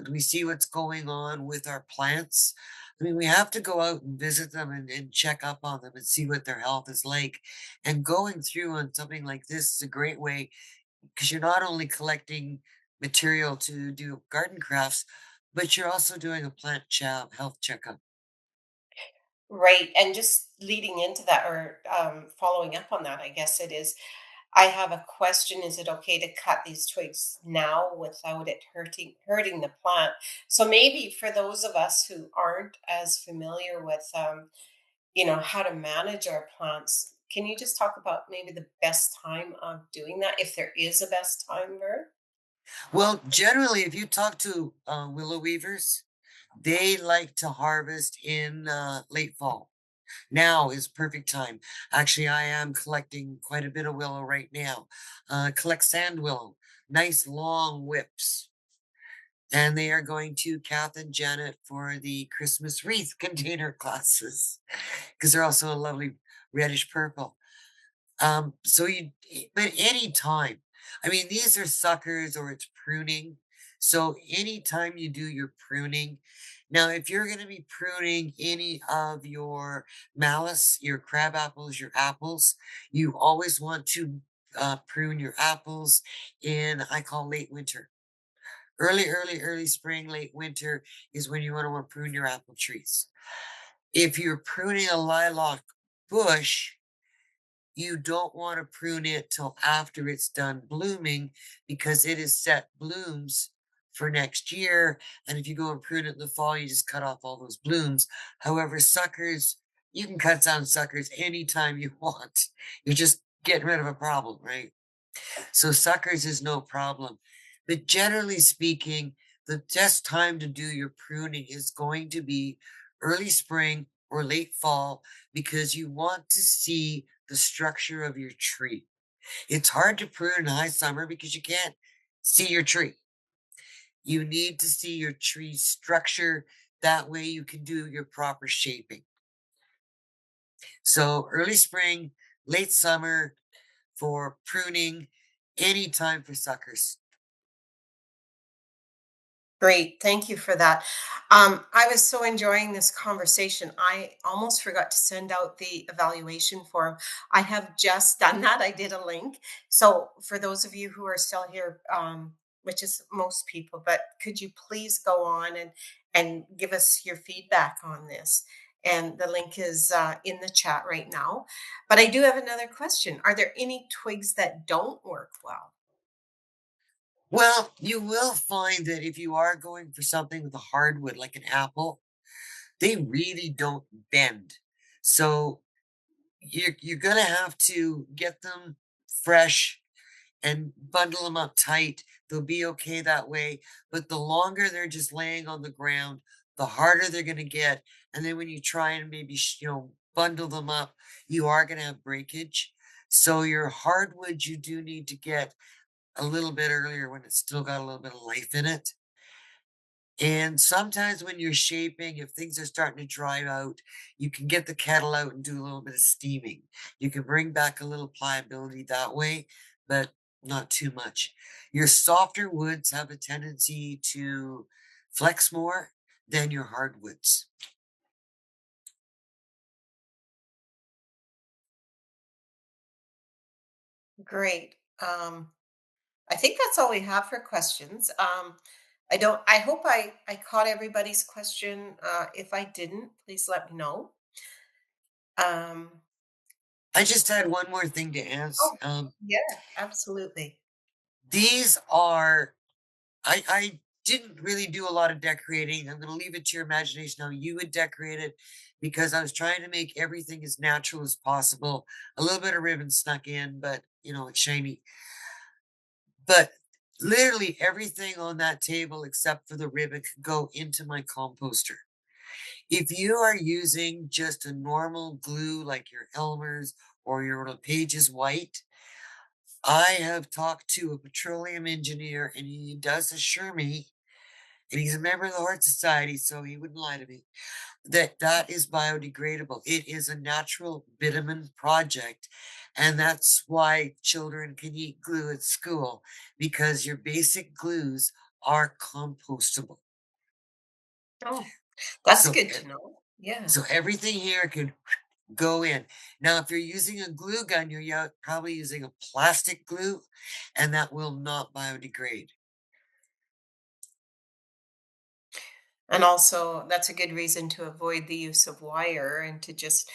[SPEAKER 2] Do we see what's going on with our plants? I mean, we have to go out and visit them and check up on them and see what their health is like. And going through on something like this is a great way because you're not only collecting material to do garden crafts, but you're also doing a health checkup.
[SPEAKER 1] Right. And just leading into that, or following up on that, I guess it is. I have a question. Is it okay to cut these twigs now without it hurting the plant? So maybe for those of us who aren't as familiar with how to manage our plants, can you just talk about maybe the best time of doing that, if there is a best time, Ver?
[SPEAKER 2] Well, generally, if you talk to willow weavers, they like to harvest in late fall. Now is perfect time. Actually, I am collecting quite a bit of willow right now. Collect sand willow, nice long whips. And they are going to Kath and Janet for the Christmas wreath container classes because they're also a lovely reddish purple. But any time, I mean, these are suckers or it's pruning. So anytime you do your pruning, now if you're going to be pruning any of your malice, your crab apples, your apples, you always want to prune your apples in, I call late winter. Early spring, late winter is when you want to prune your apple trees. If you're pruning a lilac bush, you don't want to prune it till after it's done blooming because it is set blooms for next year. And if you go and prune it in the fall, you just cut off all those blooms. However, suckers, you can cut down suckers anytime you want. You're just getting rid of a problem, right? So suckers is no problem. But generally speaking, the best time to do your pruning is going to be early spring or late fall because you want to see the structure of your tree. It's hard to prune in high summer because you can't see your tree. You need to see your tree structure. That way you can do your proper shaping. So early spring, late summer for pruning, any time for suckers.
[SPEAKER 1] Great. Thank you for that. I was so enjoying this conversation. I almost forgot to send out the evaluation form. I have just done that. I did a link. So, for those of you who are still here, which is most people, but could you please go on and give us your feedback on this? And the link is in the chat right now. But I do have another question. Are there any twigs that don't work well?
[SPEAKER 2] Well, you will find that if you are going for something with a hardwood like an apple, they really don't bend. So you're gonna have to get them fresh and bundle them up tight. They'll be okay that way. But the longer they're just laying on the ground, the harder they're gonna get. And then when you try and maybe bundle them up, you are gonna have breakage. So your hardwood you do need to get a little bit earlier when it's still got a little bit of life in it. And sometimes when you're shaping, if things are starting to dry out, you can get the kettle out and do a little bit of steaming. You can bring back a little pliability that way, but not too much. Your softer woods have a tendency to flex more than your hardwoods.
[SPEAKER 1] Great. I think that's all we have for questions. I hope I caught everybody's question. If I didn't, please let me know. Um,
[SPEAKER 2] I just had one more thing to ask.
[SPEAKER 1] oh, yeah, absolutely.
[SPEAKER 2] These are I didn't really do a lot of decorating. I'm gonna leave it to your imagination how you would decorate it because I was trying to make everything as natural as possible. A little bit of ribbon snuck in, but it's shiny. But literally everything on that table except for the ribbon could go into my composter. If you are using just a normal glue like your Elmer's or your LePage's white, I have talked to a petroleum engineer and he does assure me, and he's a member of the Heart Society, so he wouldn't lie to me, that that is biodegradable. It is a natural vitamin project, and that's why children can eat glue at school because your basic glues are compostable.
[SPEAKER 1] Oh, that's
[SPEAKER 2] So,
[SPEAKER 1] good to know. Yeah.
[SPEAKER 2] so everything here could go in. Now, if you're using a glue gun, you're probably using a plastic glue, and that will not biodegrade.
[SPEAKER 1] And also, that's a good reason to avoid the use of wire and to just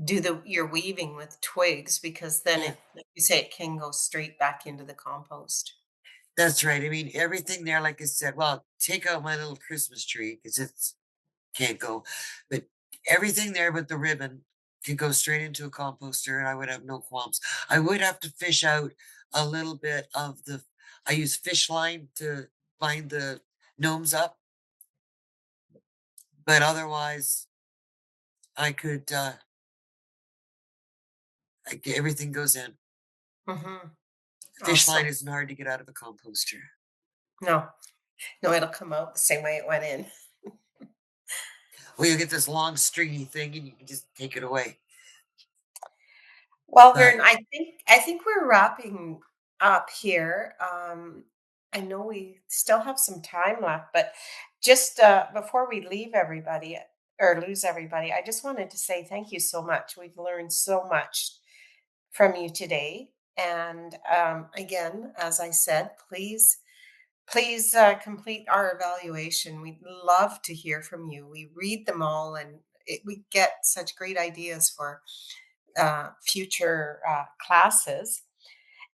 [SPEAKER 1] do your weaving with twigs because then
[SPEAKER 2] Yeah,
[SPEAKER 1] it, like you say, it can go straight back into the compost.
[SPEAKER 2] that's right. I mean, everything there, like I said, well, take out my little Christmas tree because it's can't go, but everything there but the ribbon can go straight into a composter, and I would have no qualms. I would have to fish out a little bit of the. I use fish line to bind the gnomes up, but otherwise, I could. Everything goes in.
[SPEAKER 1] Hmm.
[SPEAKER 2] Fish line
[SPEAKER 1] Awesome.
[SPEAKER 2] isn't hard to get out of a composter.
[SPEAKER 1] No, no, it'll come out the same way it went in.
[SPEAKER 2] Well, you get this long stringy thing, and you can just take it away.
[SPEAKER 1] Well,
[SPEAKER 2] But
[SPEAKER 1] Vern, I think we're wrapping up here. I know we still have some time left, but just before we leave everybody or lose everybody, I just wanted to say thank you so much. We've learned so much from you today. And again, as I said, please complete our evaluation. We'd love to hear from you. We read them all, and we get such great ideas for future classes.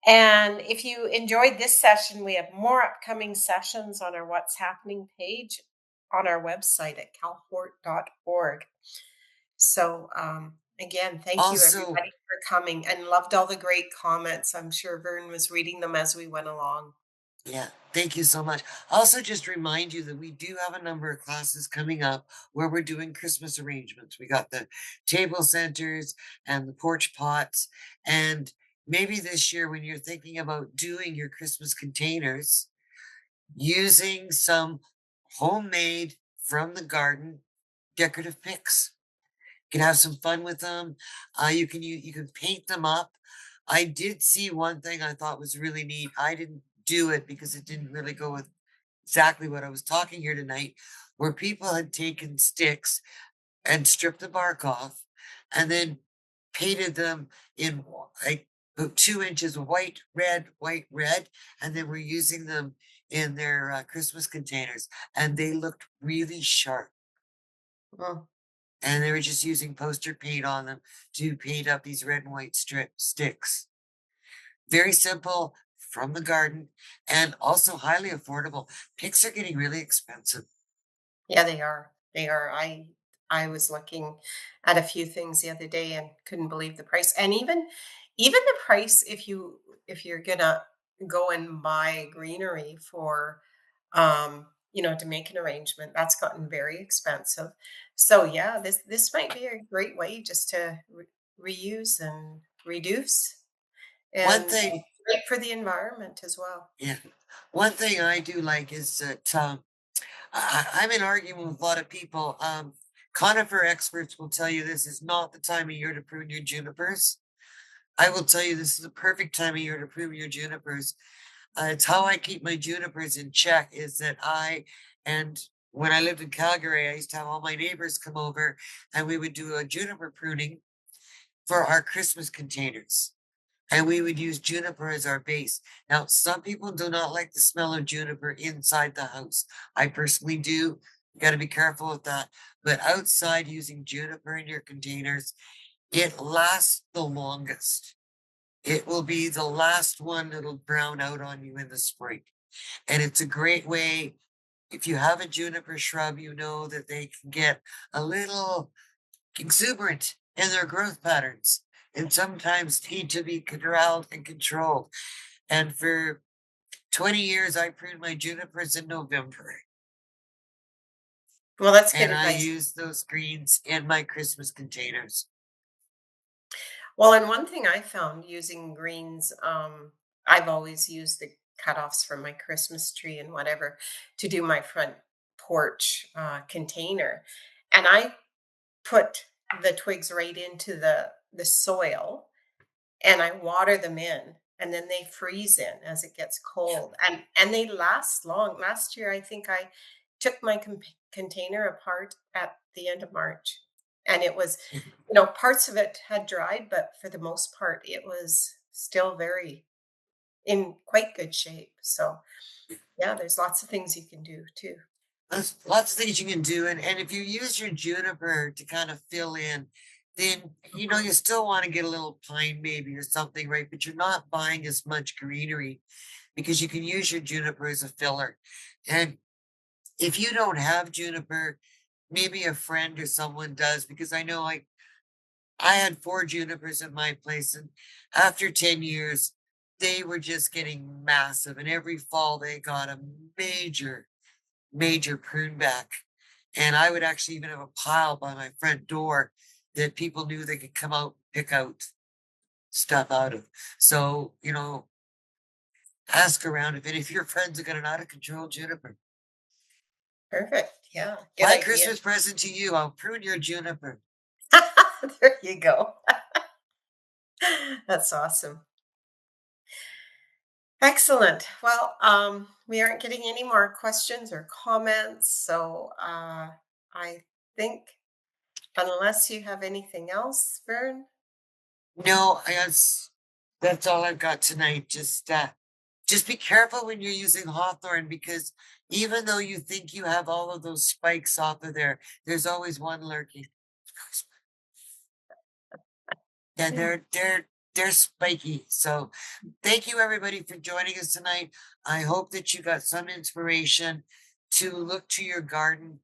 [SPEAKER 1] And if you enjoyed this session, we have more upcoming sessions on our What's Happening page on our website at calhort.org. So, again, thank you
[SPEAKER 2] also,
[SPEAKER 1] everybody for coming and loved all the great comments. I'm sure Vern was reading them as we went along.
[SPEAKER 2] yeah, thank you so much. Also, just remind you that we do have a number of classes coming up where we're doing Christmas arrangements. We got the table centers and the porch pots. And maybe this year, when you're thinking about doing your Christmas containers, using some homemade from the garden decorative picks. You can have some fun with them. You can paint them up. I did see one thing I thought was really neat. I didn't do it because it didn't really go with exactly what I was talking here tonight, where people had taken sticks and stripped the bark off and then painted them in like about 2 inches of white, red, and then we're using them in their Christmas containers, and they looked really sharp.
[SPEAKER 1] Mm.
[SPEAKER 2] And they were just using poster paint on them to paint up these red and white strip sticks. Very simple from the garden and also highly affordable. Picks are getting really expensive.
[SPEAKER 1] Yeah, they are. They are. I was looking at a few things the other day and couldn't believe the price. And even the price if you're gonna go and buy greenery for to make an arrangement, that's gotten very expensive. So yeah, this might be a great way just to reuse and reduce
[SPEAKER 2] One
[SPEAKER 1] and
[SPEAKER 2] thing,
[SPEAKER 1] great for the environment as well.
[SPEAKER 2] yeah, one thing I do like is that I'm in argument with a lot of people. Conifer experts will tell you this is not the time of year to prune your junipers. I will tell you this is the perfect time of year to prune your junipers. It's how I keep my junipers in check is that and when I lived in Calgary, I used to have all my neighbors come over and we would do a juniper pruning for our Christmas containers. and we would use juniper as our base. Now, some people do not like the smell of juniper inside the house. I personally do. You got to be careful with that. But outside, using juniper in your containers, it lasts the longest. It will be the last one that'll brown out on you in the spring. And it's a great way. If you have a juniper shrub, you know that they can get a little exuberant in their growth patterns and sometimes need to be corralled and controlled. And for 20 years, I pruned my junipers in November.
[SPEAKER 1] Well, that's good
[SPEAKER 2] And I
[SPEAKER 1] advice.
[SPEAKER 2] use those greens in my Christmas containers.
[SPEAKER 1] Well, and one thing I found using greens, I've always used the cutoffs from my Christmas tree and whatever to do my front porch container. And I put the twigs right into the soil and I water them in and then they freeze in as it gets cold and they last long. Last year I think I took my container apart at the end of March and it was, parts of it had dried, but for the most part it was still very in quite good shape. So yeah, there's lots of things you can do too.
[SPEAKER 2] There's lots of things you can do. And if you use your juniper to kind of fill in, then you still want to get a little pine maybe or something, right? But you're not buying as much greenery because you can use your juniper as a filler. And if you don't have juniper, maybe a friend or someone does, because I know I had 4 junipers at my place, and after 10 years, they were just getting massive. And every fall they got a major prune back. And I would actually even have a pile by my front door that people knew they could come out, pick out stuff out of. So, ask around if your friends have got an out of control juniper.
[SPEAKER 1] Perfect. Yeah, good
[SPEAKER 2] My
[SPEAKER 1] idea.
[SPEAKER 2] Christmas present to you, I'll prune your juniper.
[SPEAKER 1] There you go. That's awesome. Excellent. Well, we aren't getting any more questions or comments, so I think unless you have anything else, Vern.
[SPEAKER 2] No, that's all I've got tonight. Just be careful when you're using hawthorn because even though you think you have all of those spikes off of there, there's always one lurking. Yeah, they're spiky. So thank you everybody for joining us tonight. I hope that you got some inspiration to look to your garden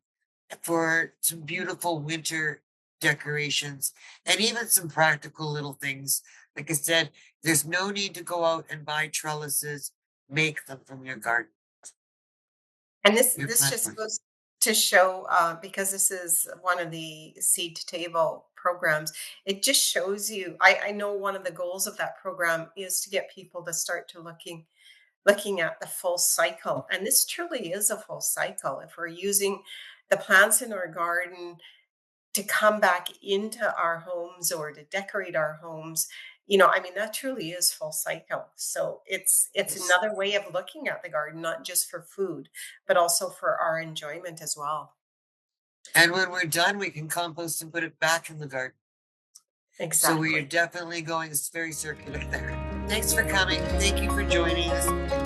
[SPEAKER 2] for some beautiful winter decorations and even some practical little things. Like I said, there's no need to go out and buy trellises. Make them from your garden,
[SPEAKER 1] And this
[SPEAKER 2] your
[SPEAKER 1] this
[SPEAKER 2] plant
[SPEAKER 1] just
[SPEAKER 2] garden.
[SPEAKER 1] goes to show, because this is one of the seed to table programs. It just shows you. I know one of the goals of that program is to get people to start to looking at the full cycle. And this truly is a full cycle. If we're using the plants in our garden to come back into our homes or to decorate our homes, I mean, that truly is full cycle. So it's
[SPEAKER 2] Yes.
[SPEAKER 1] another way of looking at the garden, not just for food, but also for our enjoyment as well.
[SPEAKER 2] And when we're done, we can compost and put it back in the garden. So we are
[SPEAKER 1] Exactly.
[SPEAKER 2] definitely going very circular there. Thanks for coming. Thank you for joining us.